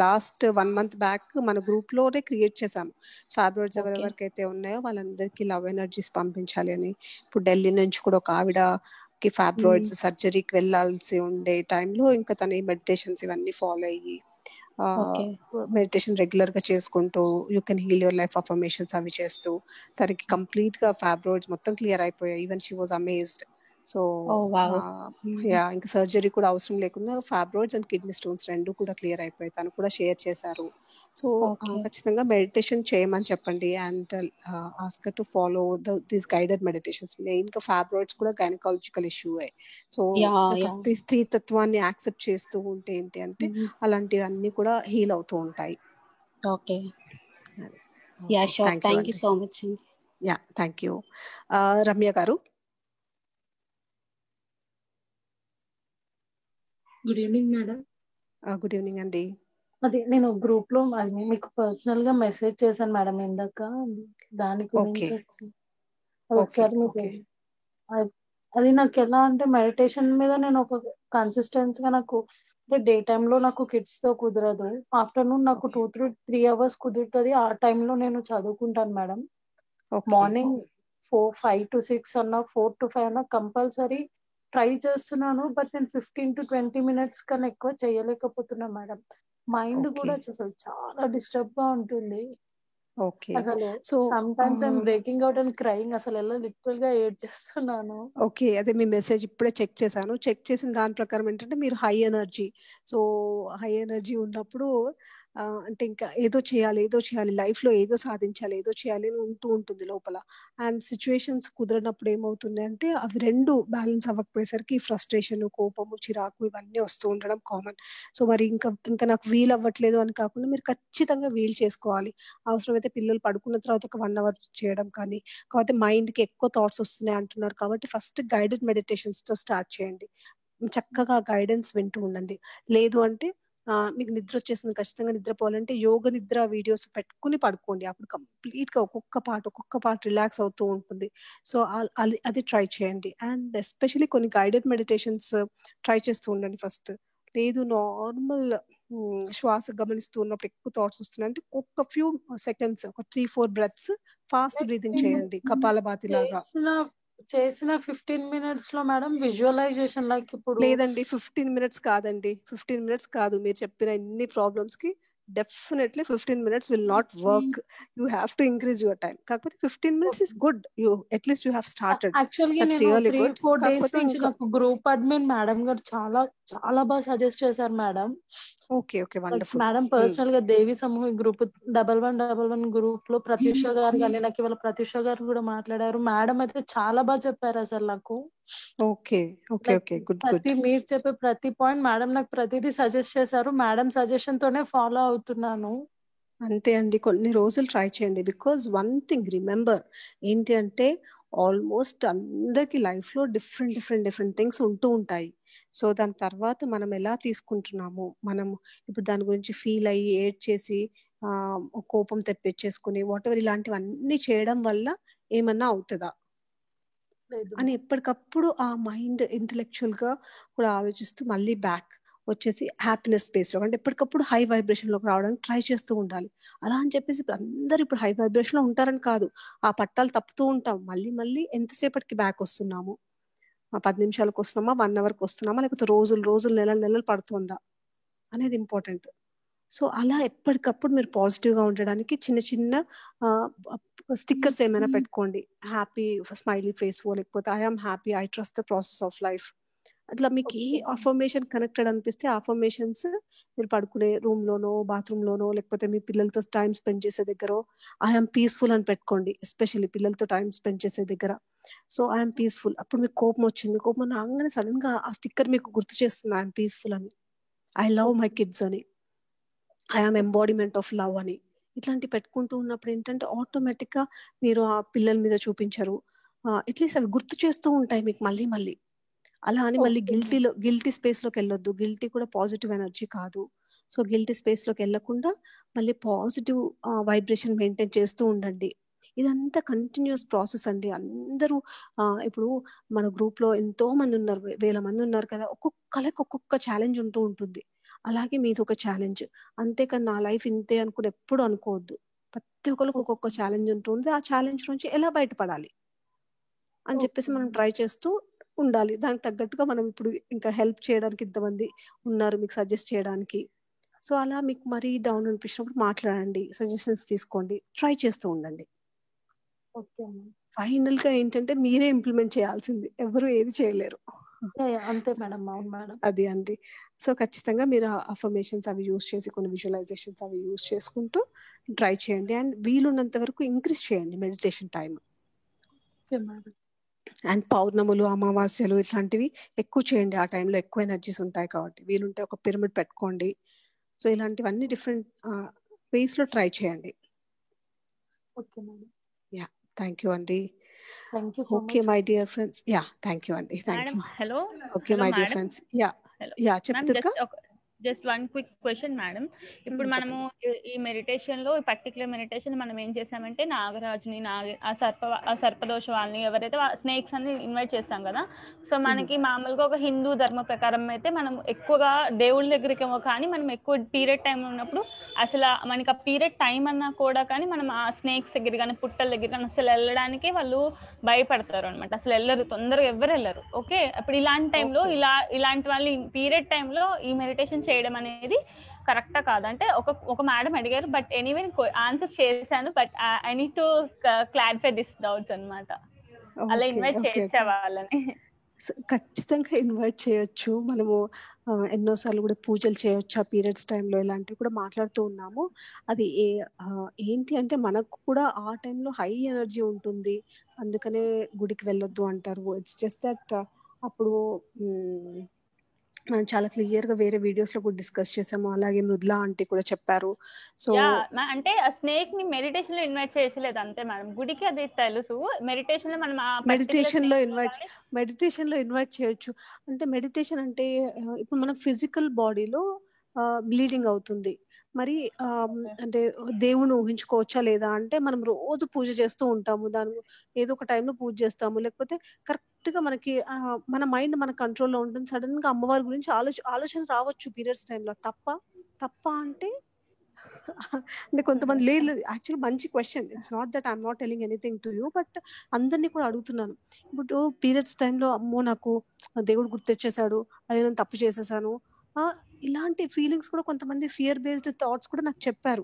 Speaker 1: లాస్ట్ 1 month బ్యాక్ మన గ్రూప్లోనే క్రియేట్ చేశాము. Fibroids
Speaker 8: okay.
Speaker 1: ఎవరెవరికైతే ఉన్నాయో వాళ్ళందరికీ లవ్ ఎనర్జీస్ పంపించాలి అని. ఇప్పుడు ఢిల్లీ నుంచి కూడా ఒక ఆవిడకి ఫైబ్రాయిడ్స్ సర్జరీకి వెళ్ళాల్సి ఉండే టైంలో ఇంకా తన ఈ మెడిటేషన్స్ ఇవన్నీ ఫాలో అయ్యి
Speaker 8: ఓకే.
Speaker 1: మెడిటేషన్ రెగ్యులర్గా చేసుకుంటూ you can heal your life affirmations అవి చేస్తూ తనకి కంప్లీట్గా ఫైబ్రాయిడ్స్ మొత్తం క్లియర్ అయిపోయాయి. Even she was amazed. So
Speaker 8: oh wow.
Speaker 1: Yeah, ఇంకా సర్జరీ కూడా అవసరం లేకుండా ఫైబ్రాయిడ్స్ అండ్ కిడ్నీ స్టోన్స్ రెండు కూడా క్లియర్ అయిపోయాయి. తను కూడా షేర్ చేశారు. So
Speaker 8: okay.
Speaker 1: ఖచ్చితంగా మెడిటేషన్ చేయమని చెప్పండి and ask to follow these guided meditations. మెయిన్గా ఫైబ్రాయిడ్స్ కూడా గైనకాలజికల్ ఇష్యూయే. So
Speaker 8: yeah yeah.
Speaker 1: ఫస్ట్ ఈ స్త్రీ తత్వాన్ని యాక్సెప్ట్ చేస్తూ ఉంటే ఏంటి అంటే అలాంటివన్నీ కూడా హీల్ అవుతూ ఉంటాయి.
Speaker 8: Okay. Yeah sure. Thank you so much అండి.
Speaker 1: Yeah, thank you. రమ్య గారు.
Speaker 6: Good evening madam.
Speaker 1: Good evening అండి.
Speaker 6: అదే నేను గ్రూప్ లో మీకు పర్సనల్ గా మెసేజ్ చేశాను మేడం ఇందాక, దాని గురించి ఒకసారి మీకు అది నాకు ఎలా అంటే మెడిటేషన్ మీద నేను ఒక కన్సిస్టెన్సీ గా నాకు అంటే డే టైంలో నాకు కిడ్స్ తో కుదరదు, ఆఫ్టర్నూన్ నాకు 2-3 hours కుదురుతుంది. ఆ టైంలో నేను చదువుకుంటాను మేడం. మార్నింగ్ 5 to 6 అన్నా 4 to 5 అన్నా కంపల్సరీ ట్రై చేస్తున్నాను. బట్ నేను 15 to 20 minutes కన్నా ఎక్కువ చేయలేకపోతున్నా మేడం. మైండ్ కూడా అసలు చాలా డిస్టర్బ్ గా ఉంటుంది. అసలు some times I'm breaking out and crying. అసలు ఎలా లిటరల్ గా ఏడ్ చేస్తున్నాను.
Speaker 1: ఓకే, అదే మీ మెసేజ్ ఇప్పుడే చెక్ చేశాను. చెక్ చేసిన దాని ప్రకారం ఏంటంటే మీరు high energy. So high energy ఉన్నప్పుడు అంటే ఇంకా ఏదో చేయాలి లైఫ్లో ఏదో సాధించాలి, ఏదో చేయాలి అని ఉంటుంది లోపల. అండ్ సిచ్యువేషన్స్ కుదరనప్పుడు ఏమవుతుంది అంటే అవి రెండు బ్యాలెన్స్ అవ్వకపోయేసరికి ఫ్రస్ట్రేషన్, కోపము, చిరాకు ఇవన్నీ వస్తూ ఉండడం కామన్. సో మరి ఇంకా నాకు వీలు అవ్వట్లేదు అని కాకుండా మీరు ఖచ్చితంగా వీలు చేసుకోవాలి. అవసరమైతే పిల్లలు పడుకున్న తర్వాత ఒక 1 hour చేయడం కానీ, కాకపోతే మైండ్కి ఎక్కువ థాట్స్ వస్తున్నాయి అంటున్నారు కాబట్టి ఫస్ట్ గైడెడ్ మెడిటేషన్స్తో స్టార్ట్ చేయండి. చక్కగా గైడెన్స్ వింటూ ఉండండి. లేదు అంటే మీకు నిద్ర వచ్చేసింది, ఖచ్చితంగా నిద్రపోవాలంటే యోగ నిద్ర వీడియోస్ పెట్టుకుని పడుకోండి. అప్పుడు కంప్లీట్గా ఒక్కొక్క పార్ట్ రిలాక్స్ అవుతూ ఉంటుంది. సో అది ట్రై చేయండి. అండ్ ఎస్పెషలీ కొన్ని గైడెడ్ మెడిటేషన్స్ ట్రై చేస్తూ ఉండండి ఫస్ట్. లేదు నార్మల్ శ్వాస గమనిస్తూ ఉన్నప్పుడు ఎక్కువ థాట్స్ వస్తున్నాయి అంటే ఒక్క ఫ్యూ సెకండ్స్, ఒక 3-4 breaths ఫాస్ట్ బ్రీతింగ్ చేయండి, కపాలభాతి లాగా.
Speaker 6: చేసిన 15 minutes లో మేడం విజువలైజేషన్ లైక్ ఇప్పుడు
Speaker 1: లేదండి 15 minutes కాదండి, 15 minutes కాదు. మీరు చెప్పిన ఇన్ని ప్రాబ్లమ్స్ కి definitely 15 minutes will not work. You have to increase your time. కాకపోతే 15 minutes is good. You at least you have started.
Speaker 6: Actually
Speaker 1: That's
Speaker 6: నేను
Speaker 1: really good.
Speaker 6: 3-4 days నుంచి నాకు గ్రూప్ అడ్మిన్ మేడం గారు చాలా బాగా సజెస్ట్ చేశారు madam.
Speaker 1: Okay wonderful.
Speaker 6: Madam personal గా దేవి సమూహ గ్రూప్ 1111 గ్రూప్ లో ప్రత్యూష గారు కానీ నాకు ఇవాళ ప్రత్యూష గారు కూడా మాట్లాడారు. మేడం అయితే చాలా బాగా చెప్పారు అసలు నాకు.
Speaker 1: Okay good.
Speaker 6: మీరు చెప్పే ప్రతి పాయింట్ మేడం నాకు ప్రతిదీ సజెస్ట్ చేశారు. మేడం సజెషన్ తోనే ఫాలో అవుతున్నాను.
Speaker 1: అంతే అండి, కొన్ని రోజులు ట్రై చేయండి. బికాజ్ వన్ థింగ్ రిమెంబర్ ఏంటి అంటే ఆల్మోస్ట్ అందరికి లైఫ్లో డిఫరెంట్ థింగ్స్ ఉంటూ ఉంటాయి. సో దాని తర్వాత మనం ఎలా తీసుకుంటున్నాము, మనం ఇప్పుడు దాని గురించి ఫీల్ అయ్యి ఏడ్ చేసి కోపం తెప్పించేసుకుని వాటెవర్ ఇలాంటివన్నీ చేయడం వల్ల ఏమన్నా అవుతుందా అని ఎప్పటికప్పుడు ఆ మైండ్ ఇంటెలెక్చువల్ గా కూడా ఆలోచిస్తూ మళ్ళీ బ్యాక్ వచ్చేసి హ్యాపీనెస్ స్పేస్ లో అంటే ఎప్పటికప్పుడు హై వైబ్రేషన్ లోకి రావడానికి ట్రై చేస్తూ ఉండాలి. అలా అని చెప్పేసి అందరు ఇప్పుడు హై వైబ్రేషన్ లో ఉంటారని కాదు, ఆ పట్టాలు తప్పుతూ ఉంటాం. మళ్ళీ ఎంతసేపటికి బ్యాక్ వస్తున్నాము, 10 నిమిషాలకు వస్తున్నామా, 1 hourకి వస్తున్నామా, లేకపోతే రోజులు నెలలు పడుతుందా అనేది ఇంపార్టెంట్. సో అలా ఎప్పటికప్పుడు మీరు పాజిటివ్గా ఉండడానికి చిన్న స్టిక్కర్స్ ఏమైనా పెట్టుకోండి. హ్యాపీ స్మైలీ ఫేస్ లేకపోతే I'm happy, I trust the process of life. అట్లా మీకు ఏ అఫర్మేషన్ కనెక్టెడ్ అనిపిస్తే అఫర్మేషన్స్ మీరు పడుకునే రూమ్లోనో బాత్రూంలోనో లేకపోతే మీ పిల్లలతో టైం స్పెండ్ చేసే దగ్గర ఐఎమ్ పీస్ఫుల్ అని పెట్టుకోండి. ఎస్పెషల్లీ పిల్లలతో టైం స్పెండ్ చేసే దగ్గర. So I'm peaceful. అప్పుడు మీకు కోపం వచ్చింది, కోపం రాగానే సడన్ గా ఆ స్టిక్కర్ మీకు గుర్తు చేస్తుంది ఐఎమ్ పీస్ఫుల్ అని. ఐ లవ్ మై కిడ్స్ అని, ఐఆమ్ ఎంబాడిమెంట్ ఆఫ్ లవ్ అని, ఇట్లాంటి పెట్టుకుంటూ ఉన్నప్పుడు ఏంటంటే ఆటోమేటిక్గా మీరు ఆ పిల్లల మీద చూపించరు, అట్లీస్ట్ అవి గుర్తు చేస్తూ ఉంటాయి మీకు మళ్ళీ మళ్ళీ. అలా అని మళ్ళీ గిల్టీ స్పేస్లోకి వెళ్ళొద్దు. గిల్టీ కూడా పాజిటివ్ ఎనర్జీ కాదు. సో గిల్టీ స్పేస్లోకి వెళ్ళకుండా మళ్ళీ పాజిటివ్ వైబ్రేషన్ మెయింటైన్ చేస్తూ ఉండండి. ఇదంతా కంటిన్యూస్ ప్రాసెస్ అండి. అందరూ ఇప్పుడు మన గ్రూప్లో ఎంతో మంది ఉన్నారు, 1000 మంది ఉన్నారు కదా, ఒక్కొక్కరికి ఒక్కొక్క ఛాలెంజ్ ఉంటూ ఉంటుంది. అలాగే మీది ఒక ఛాలెంజ్. అంతేకాని నా లైఫ్ ఇంతే అనుకుని ఎప్పుడు అనుకోవద్దు. ప్రతి ఒక్కరికి ఒక్కొక్క ఛాలెంజ్ ఉంటుంది. ఆ ఛాలెంజ్ నుంచి ఎలా బయటపడాలి అని చెప్పేసి మనం ట్రై చేస్తూ ఉండాలి. దానికి తగ్గట్టుగా మనం ఇప్పుడు ఇంకా హెల్ప్ చేయడానికి ఇంతమంది ఉన్నారు మీకు సజెస్ట్ చేయడానికి. సో అలా మీకు మరీ డౌన్ అనిపించినప్పుడు మాట్లాడండి, సజెషన్స్ తీసుకోండి, ట్రై చేస్తూ ఉండండి. ఫైనల్ గా ఏంటంటే మీరే ఇంప్లిమెంట్ చేయాల్సింది, ఎవరు ఏది చేయలేరు.
Speaker 9: అంతే మేడం. అవును మేడం.
Speaker 1: అది అండి. సో ఖచ్చితంగా మీరు అఫర్మేషన్స్ అవి యూజ్ చేసి, కొన్ని విజువలైజేషన్స్ అవి యూజ్ చేసుకుంటూ ట్రై చేయండి. అండ్ వీలున్నంత వరకు ఇంక్రీజ్ చేయండి మెడిటేషన్ టైం. అండ్ పౌర్ణములు, అమావాస్యలు ఇట్లాంటివి ఎక్కువ చేయండి. ఆ టైంలో ఎక్కువ ఎనర్జీస్ ఉంటాయి కాబట్టి వీలుంటే ఒక పిరమిడ్ పెట్టుకోండి. సో ఇలాంటివన్నీ డిఫరెంట్ వేస్ లో ట్రై చేయండి.
Speaker 9: Okay madam.
Speaker 1: Yeah, thank you అండి.
Speaker 9: Thank you so
Speaker 1: okay
Speaker 9: much
Speaker 1: my dear friends. Yeah, thank you అండి. Thank you.
Speaker 10: Hello.
Speaker 1: Okay my dear friends. Yeah yeah చెప్తున్నా.
Speaker 10: Just one quick question madam. ఇప్పుడు మనము ఈ meditation లో, particular meditation మనం ఏం చేసామంటే నాగరాజుని, ఆ సర్పదోష వాళ్ళని, ఎవరైతే స్నేక్స్ అని ఇన్వైట్ చేస్తాం కదా. సో మనకి మామూలుగా ఒక హిందూ ధర్మ ప్రకారం అయితే మనం ఎక్కువగా దేవుళ్ళ దగ్గరికి ఏమో కానీ మనం ఎక్కువ పీరియడ్ టైం ఉన్నప్పుడు అసలు మనకి ఆ పీరియడ్ టైం అన్నా కూడా కానీ మనం ఆ స్నేక్స్ దగ్గర కానీ పుట్టల దగ్గర కానీ అసలు వెళ్ళడానికి వాళ్ళు భయపడతారు అనమాట. అసలు వెళ్ళరు, తొందరగా ఎవరు వెళ్ళరు. ఓకే, ఇప్పుడు ఇలాంటి టైంలో ఇలాంటి వాళ్ళు పీరియడ్ టైంలో ఈ మెడిటేషన్ చేయడం అనేది కరెక్టా కాదంటే ఒక మేడం అడిగారు. బట్ ఎనీవే ఆన్సర్ చేశాను. But I need to clarify this doubts అన్నమాట. అలా ఇన్వైట్ చేయొచ్చా వాళ్ళని?
Speaker 1: ఖచ్చితంగా ఇన్వైట్ చేయొచ్చు. మనము ఎన్నోసార్లు కూడా పూజలు చేయొచ్చు ఆ పీరియడ్స్ టైంలో, ఇలాంటివి కూడా మాట్లాడుతూ ఉన్నాము. అది ఏంటి అంటే మనకు కూడా ఆ టైంలో హై ఎనర్జీ ఉంటుంది, అందుకనే గుడికి వెళ్ళొద్దు అంటారు. ఇట్స్ జస్ట్ దట్ అప్పుడు మనం చాలా క్లియర్ గా వేరే వీడియోస్ లో కూడా డిస్కస్ చేసాము. అలాగే మృదులా ఆంటీ కూడా చెప్పారు. సో
Speaker 10: అంటే ఆ స్నేక్ ని మెడిటేషన్ లో ఇన్వైట్ చేయలేదు అంతే మేడం. గుడికి అది తెలుసు, మెడిటేషన్ లో మనం
Speaker 1: మెడిటేషన్ లో ఇన్వైట్ చేయొచ్చు. అంటే మెడిటేషన్ అంటే ఇప్పుడు మన ఫిజికల్ బాడీలో బ్లీడింగ్ అవుతుంది, మరి అంటే దేవుని ఊహించుకోవచ్చా లేదా అంటే మనం రోజు పూజ చేస్తూ ఉంటాము, దాని ఏదో ఒక టైంలో పూజ చేస్తాము, లేకపోతే కరెక్ట్ గా మనకి మన మైండ్ మన కంట్రోల్లో ఉంటుంది. సడన్ గా అమ్మవారి గురించి ఆలోచన రావచ్చు పీరియడ్స్ టైంలో. తప్ప అంటే కొంతమంది లేదు. యాక్చువల్లీ మంచి question. It's not that I'm not telling anything to you, but అందరినీ కూడా అడుగుతున్నాను. ఇప్పుడు పీరియడ్స్ టైంలో అమ్మో నాకు దేవుడు గుర్తొచ్చేసాడు, అదే నేను తప్పు చేసేసాను, ఇలాంటి ఫీలింగ్స్ కూడా కొంతమంది ఫియర్ బేస్డ్ థాట్స్ కూడా నాకు చెప్పారు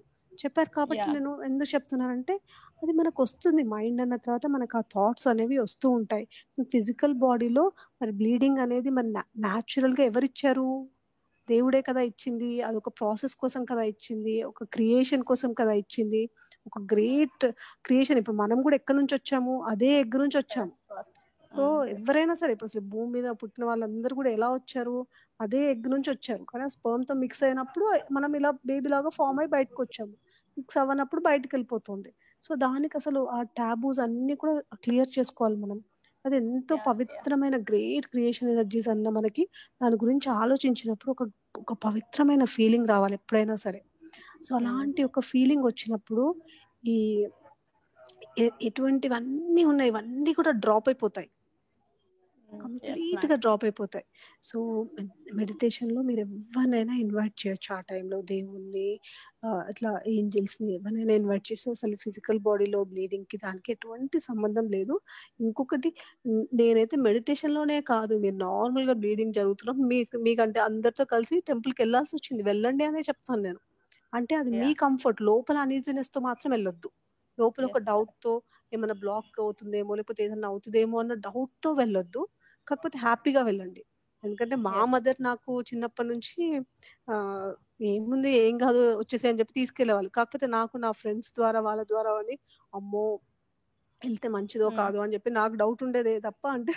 Speaker 1: కాబట్టి నేను ఎందుకు చెప్తున్నానంటే అది మనకు వస్తుంది. మైండ్ అన్న తర్వాత మనకు ఆ థాట్స్ అనేవి వస్తూ ఉంటాయి. ఫిజికల్ బాడీలో మరి బ్లీడింగ్ అనేది మరి న్యాచురల్ గా ఎవరిచ్చారు? దేవుడే కదా ఇచ్చింది. అదొక ప్రాసెస్ కోసం కదా ఇచ్చింది, ఒక క్రియేషన్ కోసం కదా ఇచ్చింది, ఒక గ్రేట్ క్రియేషన్. ఇప్పుడు మనం కూడా ఎక్కడి నుంచి వచ్చాము? అదే ఎగ్ నుంచి వచ్చాము. సో ఎవరైనా సరే ఇప్పుడు అసలు భూమి మీద పుట్టిన వాళ్ళందరూ కూడా ఎలా వచ్చారు? అదే ఎగ్ నుంచి వచ్చారు. కానీ స్పర్మ్ తో మిక్స్ అయినప్పుడు మనం ఇలా బేబీ లాగా ఫామ్ అయి బయటకు వచ్చాము. మిక్స్ అవ్వనప్పుడు బయటకు వెళ్ళిపోతుంది. సో దానికి అసలు ఆ టాబూస్ అన్ని కూడా క్లియర్ చేసుకోవాలి మనం. అది ఎంతో పవిత్రమైన గ్రేట్ క్రియేషన్ ఎనర్జీస్ అన్న మనకి దాని గురించి ఆలోచించినప్పుడు ఒక పవిత్రమైన ఫీలింగ్ రావాలి ఎప్పుడైనా సరే. సో అలాంటి ఒక ఫీలింగ్ వచ్చినప్పుడు ఈ ఎటువంటివన్నీ ఉన్నాయి ఇవన్నీ కూడా డ్రాప్ అయిపోతాయి, కంప్లీట్ గా డ్రాప్ అయిపోతాయి. సో మెడిటేషన్ లో మీరు ఎవరినైనా ఇన్వైట్ చేయొచ్చు ఆ టైంలో, దేవుణ్ణి అట్లా ఏంజల్స్ ని ఎవరినైనా ఇన్వైట్ చేసి. అసలు ఫిజికల్ బాడీలో బ్లీడింగ్ కి దానికి ఎటువంటి సంబంధం లేదు. ఇంకొకటి నేనైతే మెడిటేషన్ లోనే కాదు, మీరు నార్మల్ గా బ్లీడింగ్ జరుగుతున్నప్పుడు మీకంటే అందరితో కలిసి టెంపుల్ కి వెళ్ళాల్సి వచ్చింది, వెళ్ళండి అనే చెప్తాను నేను. అంటే అది మీ కంఫర్ట్. లోపల అనీజినెస్ తో మాత్రం వెళ్ళొద్దు. లోపల ఒక డౌట్ తో ఏమైనా బ్లాక్ అవుతుందేమో లేకపోతే ఏదైనా అవుతుందేమో అన్న డౌట్ తో వెళ్ళొద్దు. కాకపోతే హ్యాపీగా వెళ్ళండి. ఎందుకంటే మా మదర్ నాకు చిన్నప్పటి నుంచి ఏముంది ఏం కాదు వచ్చేసి అని చెప్పి తీసుకెళ్లేవాళ్ళు. కాకపోతే నాకు నా ఫ్రెండ్స్ ద్వారా వాళ్ళ ద్వారా అని అమ్మో వెళ్తే మంచిదో కాదు అని చెప్పి నాకు డౌట్ ఉండేదే తప్ప, అంటే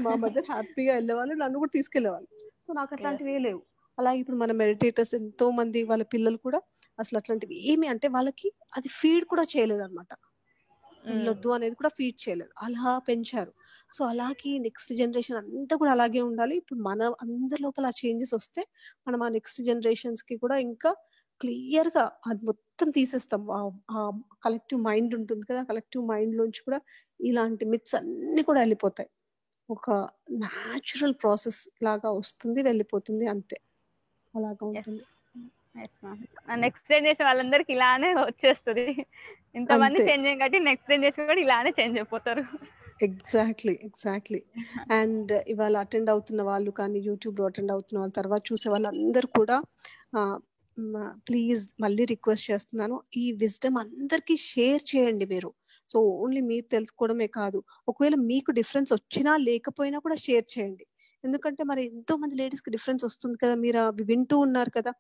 Speaker 1: మా మదర్ హ్యాపీగా వెళ్ళేవాళ్ళు, నన్ను కూడా తీసుకెళ్లేవాళ్ళు. సో నాకు అట్లాంటివి లేవు. అలాగే ఇప్పుడు మన మెడిటేటర్స్ ఎంతో మంది వాళ్ళ పిల్లలు కూడా అసలు అట్లాంటివి ఏమి అంటే వాళ్ళకి అది ఫీడ్ కూడా చేయలేదు అనమాట. వెళ్ళొద్దు అనేది కూడా ఫీడ్ చేయలేదు, అలా పెంచారు. సో అలాగే నెక్స్ట్ జనరేషన్ అంతా కూడా అలాగే ఉండాలి. ఇప్పుడు మన అందరి లోపల ఆ చేంజెస్ వస్తే మనం ఆ నెక్స్ట్ జనరేషన్స్ కి కూడా ఇంకా క్లియర్ గా అది మొత్తం తీసేస్తాం. ఆ కలెక్టివ్ మైండ్ ఉంటుంది కదా, కలెక్టివ్ మైండ్ లోంచి కూడా ఇలాంటి మిత్స్ అన్ని కూడా వెళ్ళిపోతాయి. ఒక న్యాచురల్ ప్రాసెస్ లాగా వస్తుంది, వెళ్ళిపోతుంది, అంతే. అలాగా ఉంటుంది.
Speaker 10: నెక్స్ట్ జనరేషన్ వాళ్ళందరికి ఇలానే వచ్చేస్తుంది. ఇంతమంది
Speaker 1: అంతే.
Speaker 10: చేంజ్ అయ్యాం కాబట్టి నెక్స్ట్ జనరేషన్ కూడా ఇలానే చేంజ్ అయిపోతారు.
Speaker 1: ఎగ్జాక్ట్లీ. అండ్ ఇవాళ అటెండ్ అవుతున్న వాళ్ళు కానీ, యూట్యూబ్లో అటెండ్ అవుతున్న వాళ్ళు, తర్వాత చూసే వాళ్ళందరూ కూడా ప్లీజ్ మళ్ళీ రిక్వెస్ట్ చేస్తున్నాను, ఈ విజ్డమ్ అందరికీ షేర్ చేయండి మీరు. సో ఓన్లీ మీరు తెలుసుకోవడమే కాదు, ఒకవేళ మీకు డిఫరెన్స్ వచ్చినా లేకపోయినా కూడా షేర్ చేయండి. ఎందుకంటే మరి ఎంతో మంది లేడీస్కి డిఫరెన్స్ వస్తుంది కదా, మీరు అవి వింటూ ఉన్నారు కదా,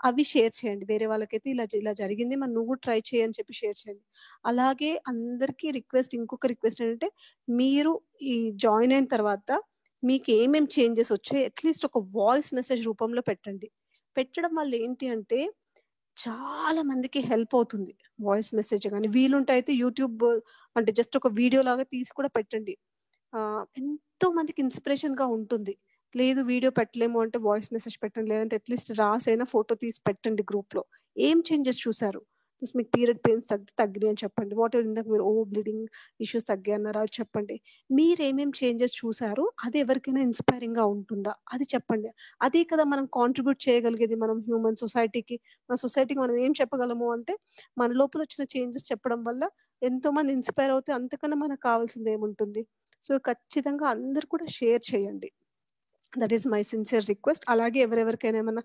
Speaker 1: అవి షేర్ చేయండి. వేరే వాళ్ళకైతే ఇలా జరిగింది, మరి నువ్వు ట్రై చేయని చెప్పి షేర్ చేయండి. అలాగే అందరికీ రిక్వెస్ట్, ఇంకొక రిక్వెస్ట్ ఏంటంటే, మీరు ఈ జాయిన్ అయిన తర్వాత మీకు ఏమేమి చేంజెస్ వచ్చాయి అట్లీస్ట్ ఒక వాయిస్ మెసేజ్ రూపంలో పెట్టండి. పెట్టడం వల్ల ఏంటి అంటే చాలా మందికి హెల్ప్ అవుతుంది. వాయిస్ మెసేజ్ కానీ వీలుంటే అయితే యూట్యూబ్ అంటే జస్ట్ ఒక వీడియో లాగా తీసి కూడా పెట్టండి. ఎంతో మందికి ఇన్స్పిరేషన్ గా ఉంటుంది. లేదు వీడియో పెట్టలేము అంటే వాయిస్ మెసేజ్ పెట్టండి, లేదంటే అట్లీస్ట్ రాసైనా ఫోటో తీసి పెట్టండి గ్రూప్ లో. ఏం చేంజెస్ చూసారు, మీకు పీరియడ్ పెయిన్స్ తగ్గినాయి అని చెప్పండి. వాట్ ఎవర్ ఇందాక మీరు బ్లీడింగ్ ఇష్యూస్ తగ్గాయి అన్నారా, అది చెప్పండి. మీరు ఏమేమి చేంజెస్ చూసారు, అది ఎవరికైనా ఇన్స్పైరింగ్ గా ఉంటుందా అది చెప్పండి. అదే కదా మనం కాంట్రిబ్యూట్ చేయగలిగేది, మనం హ్యూమన్ సొసైటీకి. మన సొసైటీకి మనం ఏం చెప్పగలము అంటే, మన లోపల వచ్చిన చేంజెస్ చెప్పడం వల్ల ఎంతో మంది ఇన్స్పైర్ అవుతే అంతకన్నా మనకు కావాల్సింది ఏముంటుంది. సో ఖచ్చితంగా అందరు కూడా షేర్ చేయండి. That is my sincere request. అలాగే ఎవరెవరికైనా ఏమైనా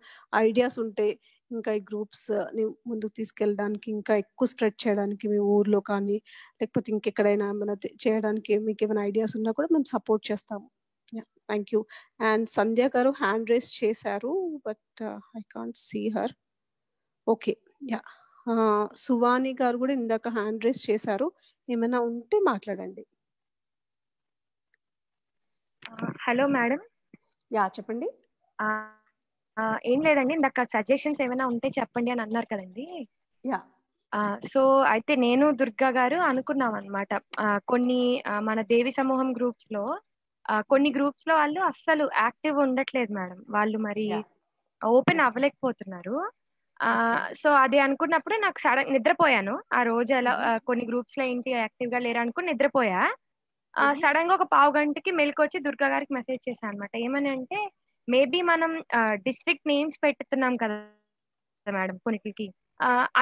Speaker 1: ఐడియాస్ ఉంటే ఇంకా ఈ గ్రూప్స్ ని ముందుకు తీసుకెళ్ళడానికి, ఇంకా ఎక్కువ స్ప్రెడ్ చేయడానికి మీ ఊర్లో కానీ, లేకపోతే ఇంకెక్కడైనా ఏమైనా చేయడానికి మీకు ఏమైనా ఐడియాస్ ఉన్నా కూడా మేము సపోర్ట్ చేస్తాము. Thank you. అండ్ సంధ్య గారు హ్యాండ్ రేస్ చేశారు, but I can't see her. Okay, yeah. Suvani గారు కూడా ఇందాక హ్యాండ్ రేస్ చేశారు, ఏమైనా ఉంటే మాట్లాడండి.
Speaker 11: Hello madam.
Speaker 1: యా చెప్పండి.
Speaker 11: ఏం లేదండి, ఇందాక సజెషన్స్ ఏమైనా ఉంటే చెప్పండి అని అన్నారు కదండి.
Speaker 1: యా.
Speaker 11: సో అయితే నేను దుర్గా గారు అనుకున్నాం అనమాట, కొన్ని మన దేవి సమూహం గ్రూప్స్ లో కొన్ని గ్రూప్స్ లో వాళ్ళు అస్సలు యాక్టివ్ ఉండట్లేదు మేడం, వాళ్ళు మరి ఓపెన్ అవ్వలేకపోతున్నారు. సో అది అనుకున్నప్పుడు నాకు సడన్ నిద్రపోయాను ఆ రోజు. అలా కొన్ని గ్రూప్స్ లో ఏంటి యాక్టివ్ గా లేరు అనుకుని నిద్రపోయా. సడన్ గా ఒక పావు గంటకి మెలకు వచ్చి దుర్గా గారికి మెసేజ్ చేశాను అనమాట. ఏమని అంటే, మేబీ మనం డిస్ట్రిక్ట్ నేమ్స్ పెట్టుతున్నాం కదా మేడం కొన్నిటికి,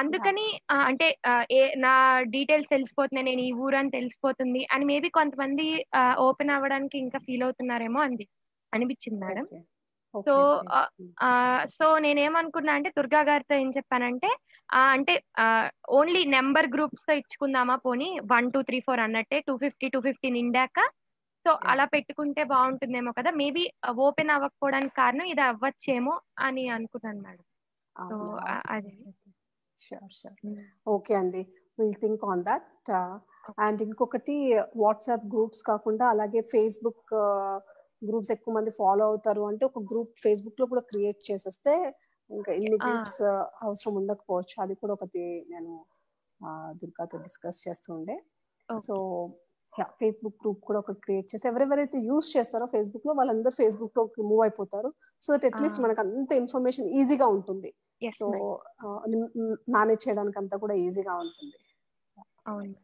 Speaker 11: అందుకని అంటే నా డీటెయిల్స్ తెలిసిపోతున్నాయి, నేను ఈ ఊరు అని తెలిసిపోతుంది అని మేబీ కొంతమంది ఓపెన్ అవ్వడానికి ఇంకా ఫీల్ అవుతున్నారేమో అనిపించింది మేడం. సో నేనేమనుకున్నా అంటే, దుర్గా గారితో ఏం చెప్పానంటే, అంటే ఓన్లీ నెంబర్ గ్రూప్స్ తో ఇచ్చుకుందామా, పోనీ 1 2 3 4 అన్నట్టే 250 నిండాక సో అలా పెట్టుకుంటే బాగుంటుందేమో కదా, మేబీ ఓపెన్ అవ్వకపోవడానికి కారణం ఇది అవ్వచ్చేమో అని అనుకున్నాను మేడం. సో అది
Speaker 1: ఓకే అండి, will think on that. And ఇంకొకటి, వాట్సాప్ గ్రూప్స్ కాకుండా అలాగే ఫేస్బుక్ గ్రూప్స్ ఎక్కువ మంది ఫాలో అవుతారు అంటే, ఒక గ్రూప్ ఫేస్బుక్ లో కూడా క్రియేట్ చేసేస్తే ఇంకా ఇన్ని గ్రూప్స్ అవసరం ఉండకపోవచ్చు. అది కూడా ఒకటి నేను దుర్గాతో డిస్కస్ చేస్తూ ఉండే. సో ఫేస్బుక్ గ్రూప్ కూడా ఒకటి క్రియేట్ చేసి ఎవరెవరైతే యూస్ చేస్తారో ఫేస్బుక్ లో వాళ్ళందరూ ఫేస్బుక్ లో మూవ్ అయిపోతారు. సో అట్లీస్ట్ మనకు అంత ఇన్ఫర్మేషన్ ఈజీగా ఉంటుంది. సో మేనేజ్ చేయడానికి అంతా కూడా ఈజీగా ఉంటుంది.
Speaker 11: అవును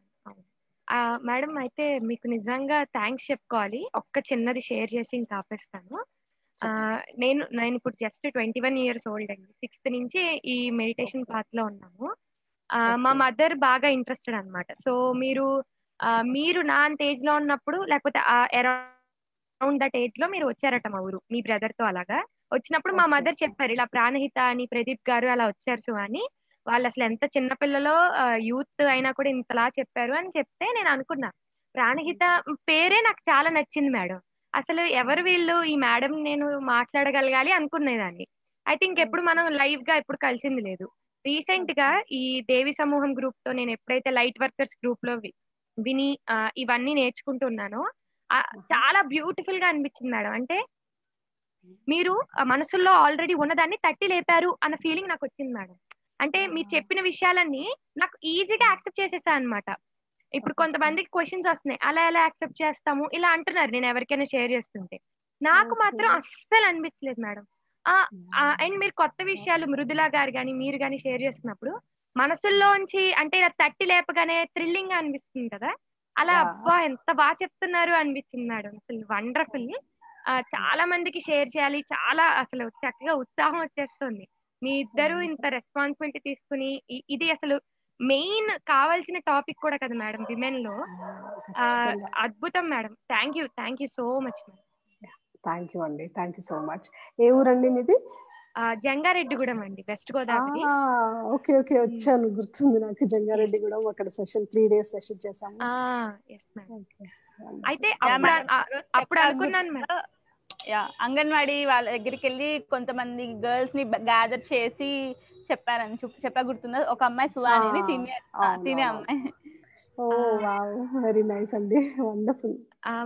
Speaker 11: మేడం. అయితే మీకు నిజంగా థ్యాంక్స్ చెప్పుకోవాలి. ఒక్క చిన్నది షేర్ చేసి ఇంకా ఆపేస్తాను. నేను ఇప్పుడు జస్ట్ 21 years ఓల్డ్ అండి. 6th నుంచి ఈ మెడిటేషన్ పాత్ లో ఉన్నాము. మా మదర్ బాగా ఇంట్రెస్టెడ్ అనమాట. సో మీరు నా అంత ఏజ్ లో ఉన్నప్పుడు, లేకపోతే అరౌండ్ దట్ ఏజ్ లో మీరు వచ్చారట మా ఊరు మీ బ్రదర్ తో. అలాగా వచ్చినప్పుడు మా మదర్ చెప్పారు, ఇలా ప్రాణహిత అని ప్రదీప్ గారు అలా వచ్చారు అని. వాళ్ళు అసలు ఎంత చిన్నపిల్లలో యూత్ అయినా కూడా ఇంతలా చెప్పారు అని చెప్తే నేను అనుకున్నా, ప్రాణహిత పేరే నాకు చాలా నచ్చింది మేడం. అసలు ఎవరు వీళ్ళు, ఈ మేడం నేను మాట్లాడగలగాలి అనుకునేదాన్ని. అయితే ఇంకెప్పుడు మనం లైవ్ గా ఎప్పుడు కలిసింది లేదు. రీసెంట్ గా ఈ దేవి సమూహం గ్రూప్ తో నేను ఎప్పుడైతే లైట్ వర్కర్స్ గ్రూప్ లో విని ఇవన్నీ నేర్చుకుంటున్నానో చాలా బ్యూటిఫుల్ గా అనిపించింది మేడం. అంటే మీరు మనసుల్లో ఆల్రెడీ ఉన్నదాన్ని తట్టి లేపారు అన్న ఫీలింగ్ నాకు వచ్చింది మేడం. అంటే మీరు చెప్పిన విషయాలన్నీ నాకు ఈజీగా యాక్సెప్ట్ చేసేసా అనమాట. ఇప్పుడు కొంతమందికి క్వశ్చన్స్ వస్తున్నాయి, అలా ఎలా యాక్సెప్ట్ చేస్తాము ఇలా అంటున్నారు నేను ఎవరికైనా షేర్ చేస్తుంటే. నాకు మాత్రం అస్సలు అనిపించలేదు మేడం. అండ్ మీరు కొత్త విషయాలు మృదులా గారు కానీ మీరు కానీ షేర్ చేస్తున్నప్పుడు మనసుల్లోంచి అంటే ఇలా తట్టి లేపగానే థ్రిల్లింగ్ గా అనిపిస్తుంది కదా, అలా అబ్బా ఎంత బాగా చెప్తున్నారు అనిపించింది మేడం. అసలు వండర్ఫుల్. చాలా మందికి షేర్ చేయాలి, చాలా అసలు చక్కగా ఉత్సాహం వచ్చేస్తుంది. మీ ఇద్దరు ఇంత రెస్పాన్సిబిలిటీ తీసుకుని ఇది అసలు మెయిన్ కావాల్సిన టాపిక్ కూడా కదా మేడం విమెన్ లో. అద్భుతం madam. Thank you so much madam.
Speaker 1: Thank you అండి, థ్యాంక్ యూ సో మచ్. ఏ ఊరండి మీది?
Speaker 11: జంగారెడ్డిగూడెం అండి, వెస్ట్ గోదావరి.
Speaker 1: ఓకే ఓకే, వచ్చాను, గుర్తుంది నాకు. జంగారెడ్డిగూడెం అక్కడ సెషన్ 3 days సెషన్ చేసాము.
Speaker 11: అయితే అప్పుడు అనుకున్నాను మేడం,
Speaker 10: అంగన్వాడీ వాళ్ళ దగ్గరికి వెళ్ళి కొంతమంది గర్ల్స్ ని గ్యాదర్ చేసి చెప్పా గుర్తుందా? ఒక అమ్మాయి సువాని తినే అమ్మాయి.
Speaker 1: ఓ వావ్, వెరీ నైస్ అండి, వండర్ఫుల్.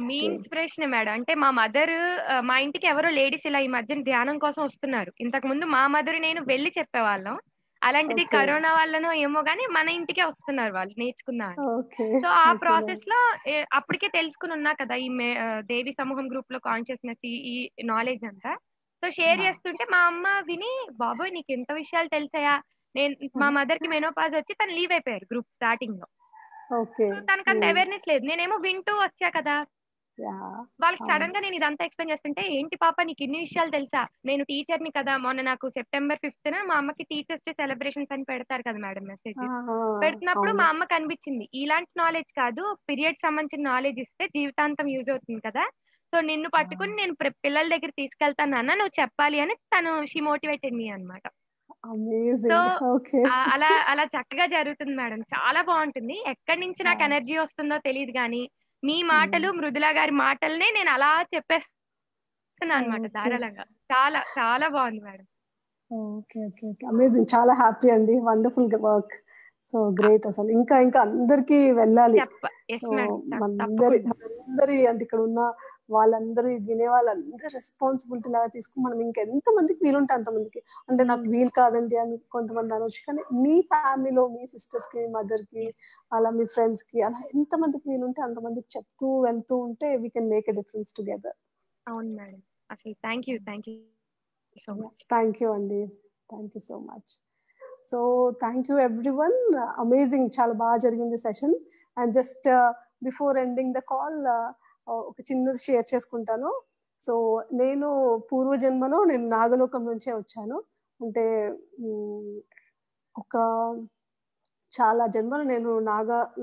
Speaker 11: మీ ఇన్స్పిరేషన్ మేడం. అంటే మా మదర్, మా ఇంటికి ఎవరో లేడీస్ ఇలా ఈ మధ్యన ధ్యానం కోసం వస్తున్నారు. ఇంతకు ముందు మా మదర్ నేను వెళ్ళి చెప్పేవాళ్ళం, అలాంటిది కరోనా వల్లనో ఏమో గానీ మన ఇంటికే వస్తున్నారు వాళ్ళు నేర్చుకున్నారు. సో ఆ ప్రాసెస్ లో అప్పటికే తెలుసుకుని ఉన్నా కదా ఈ దేవి సమూహం గ్రూప్ లో కాన్షియస్నెస్ ఈ నాలెడ్జ్ అంతా. సో షేర్ చేస్తుంటే మా అమ్మ విని, బాబోయ్ నీకు ఎంత విషయాలు తెలిసాయా. మా మదర్ కి మెనోపాజ్ వచ్చి తను లీవ్ అయిపోయారు గ్రూప్ స్టార్టింగ్ లో. తనకు అంత అవేర్నెస్ లేదు, నేనేమో వింటూ వచ్చా కదా. వాళ్ళకి సడన్ గా నేను ఇదంతా ఎక్స్ప్లెయిన్ చేస్తుంటే, ఏంటి పాప నీకు ఇన్ని విషయాలు తెలుసా, నేను టీచర్ ని కదా. మొన్న నాకు September 5th మా అమ్మకి టీచర్స్ డే సెలబ్రేషన్స్ అని పెడతారు కదా మేడం మెసేజ్. పెడుతున్నప్పుడు మా అమ్మకి అనిపించింది ఇలాంటి నాలెడ్జ్ కాదు, పీరియడ్ సంబంధించిన నాలెడ్జ్ ఇస్తే జీవితాంతం యూజ్ అవుతుంది కదా. సో నిన్ను పట్టుకుని నేను పిల్లల దగ్గర తీసుకెళ్తాను అన్న, నువ్వు చెప్పాలి అని తను షీ మోటివేటెడ్ మీ అనమాట. సో అలా చక్కగా జరుగుతుంది మేడం, చాలా బాగుంటుంది. ఎక్కడి నుంచి నాకు ఎనర్జీ వస్తుందో తెలియదు కానీ మీ మాటలు మృదులా గారి మాటలనే నేను అలా చెప్పేస్తున్నా అనమాట ధారాళంగా. చాలా చాలా బాగుంది madam.
Speaker 1: Okay okay okay, amazing, చాలా హ్యాపీ అండి, వండర్ఫుల్ వర్క్. So great. అసలు ఇంకా ఇంకా అందరికి వెళ్ళాలి. సో అందరి అంటే ఇక్కడ ఉన్న వాళ్ళందరూ వినే వాళ్ళందరూ రెస్పాన్సిబిలిటీ లాగా తీసుకుని మనం ఇంకెంత మందికి వీలుంటే అంతమందికి, అంటే నాకు వీలు కాదండి అని కొంతమంది అనొచ్చు, కానీ మీ ఫ్యామిలీలో మీ సిస్టర్స్ కి, మదర్ కి, అలా మీ ఫ్రెండ్స్ కి, అలా ఎంత మందికి వీలుంటే అంతమందికి చెప్తూ వెళ్తూ ఉంటే we can make a difference together.
Speaker 11: అవును మేడం, అసలు thank you so much.
Speaker 1: Thank you అండి, thank you so much. So thank you everyone, amazing, చాలా బాగా జరిగింది session. And just before ending the call ఒక చిన్నది షేర్ చేసుకుంటాను. సో నేను పూర్వజన్మలో నేను నాగలోకం నుంచే వచ్చాను. అంటే ఒక చాలా జన్మలు నేను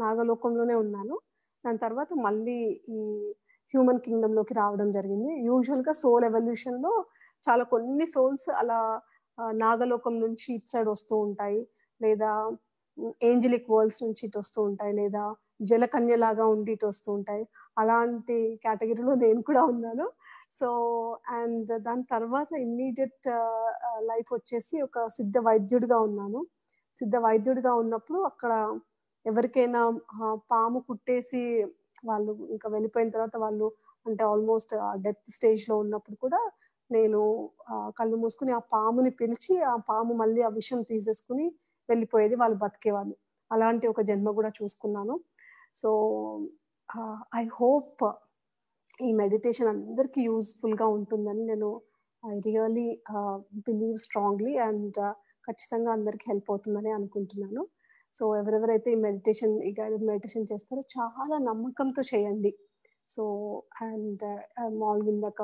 Speaker 1: నాగలోకంలోనే ఉన్నాను. దాని తర్వాత మళ్ళీ ఈ హ్యూమన్ కింగ్డమ్ లోకి రావడం జరిగింది. యూజువల్గా సోల్ ఎవల్యూషన్లో చాలా కొన్ని సోల్స్ అలా నాగలోకం నుంచి ఇటు సైడ్ వస్తూ ఉంటాయి, లేదా ఏంజలిక్ వరల్డ్స్ నుంచి ఇటు వస్తూ ఉంటాయి, లేదా జలకన్యలాగా ఉండి ఇటు వస్తూ ఉంటాయి. అలాంటి కేటగిరీలో నేను కూడా ఉన్నాను. సో అండ్ దాని తర్వాత ఇమ్మీడియట్ లైఫ్ వచ్చేసి ఒక సిద్ధ వైద్యుడిగా ఉన్నాను. సిద్ధ వైద్యుడిగా ఉన్నప్పుడు అక్కడ ఎవరికైనా పాము కుట్టేసి వాళ్ళు ఇంకా వెళ్ళిపోయిన తర్వాత వాళ్ళు అంటే ఆల్మోస్ట్ డెత్ స్టేజ్లో ఉన్నప్పుడు కూడా నేను కళ్ళు మూసుకుని ఆ పాముని పిలిచి ఆ పాము మళ్ళీ ఆ విషం తీసేసుకుని వెళ్ళిపోయేది, వాళ్ళు బతికేవాళ్ళు. అలాంటి ఒక జన్మ కూడా చూసుకున్నాను. సో ఐ హోప్ ఈ మెడిటేషన్ అందరికీ యూస్ఫుల్గా ఉంటుందని నేను I really believe strongly, and ఖచ్చితంగా అందరికీ హెల్ప్ అవుతుందని అనుకుంటున్నాను. సో ఎవరెవరైతే ఈ గైడెడ్ మెడిటేషన్ చేస్తారో చాలా నమ్మకంతో చేయండి. సో అండ్ మామూలుగా ఇందాక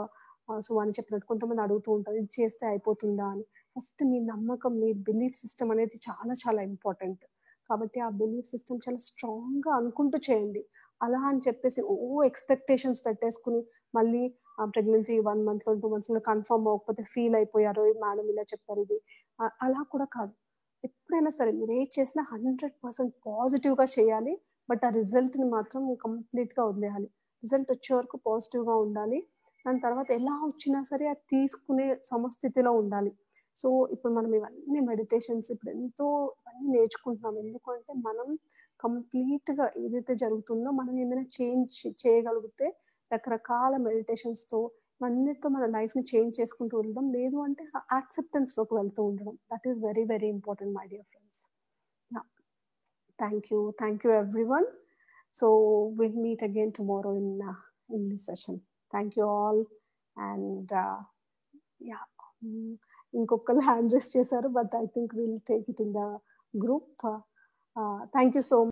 Speaker 1: సువాని చెప్పినట్టు కొంతమంది అడుగుతూ ఉంటారు, ఇది చేస్తే అయిపోతుందా అని. ఫస్ట్ మీ నమ్మకం, మీ బిలీఫ్ సిస్టమ్ అనేది చాలా చాలా ఇంపార్టెంట్. కాబట్టి ఆ బిలీఫ్ సిస్టమ్ చాలా స్ట్రాంగ్గా అనుకుంటూ చేయండి. అలా అని చెప్పేసి ఎక్స్పెక్టేషన్స్ పెట్టేసుకుని మళ్ళీ ప్రెగ్నెన్సీ 1 month 2 months కన్ఫర్మ్ అవ్వకపోతే ఫీల్ అయిపోయారు, మేడం ఇలా చెప్పారు, ఇది అలా కూడా కాదు. ఎప్పుడైనా సరే మీరు ఏది చేసినా 100% పాజిటివ్గా చేయాలి. బట్ ఆ రిజల్ట్ని మాత్రం కంప్లీట్గా వదిలేయాలి. రిజల్ట్ వచ్చే వరకు పాజిటివ్గా ఉండాలి. దాని తర్వాత ఎలా వచ్చినా సరే అది తీసుకునే సమస్థితిలో ఉండాలి. సో ఇప్పుడు మనం ఇవన్నీ మెడిటేషన్స్ ఇప్పుడు ఇవన్నీ నేర్చుకుంటున్నాం. ఎందుకంటే మనం కంప్లీట్గా ఏదైతే జరుగుతుందో మనం ఏదైనా చేంజ్ చేయగలిగితే రకరకాల మెడిటేషన్స్తో అన్నిటితో మన లైఫ్ని చేంజ్ చేసుకుంటూ ఉండడం, లేదు అంటే యాక్సెప్టెన్స్లోకి వెళ్తూ ఉండడం. That is very very important my dear friends. Thank you everyone. So we'll meet again tomorrow in this session. Thank you all. And ఇంకొకరు హ్యాండ్ రైస్ చేశారు, but I think will take it in the group. Thank you so much.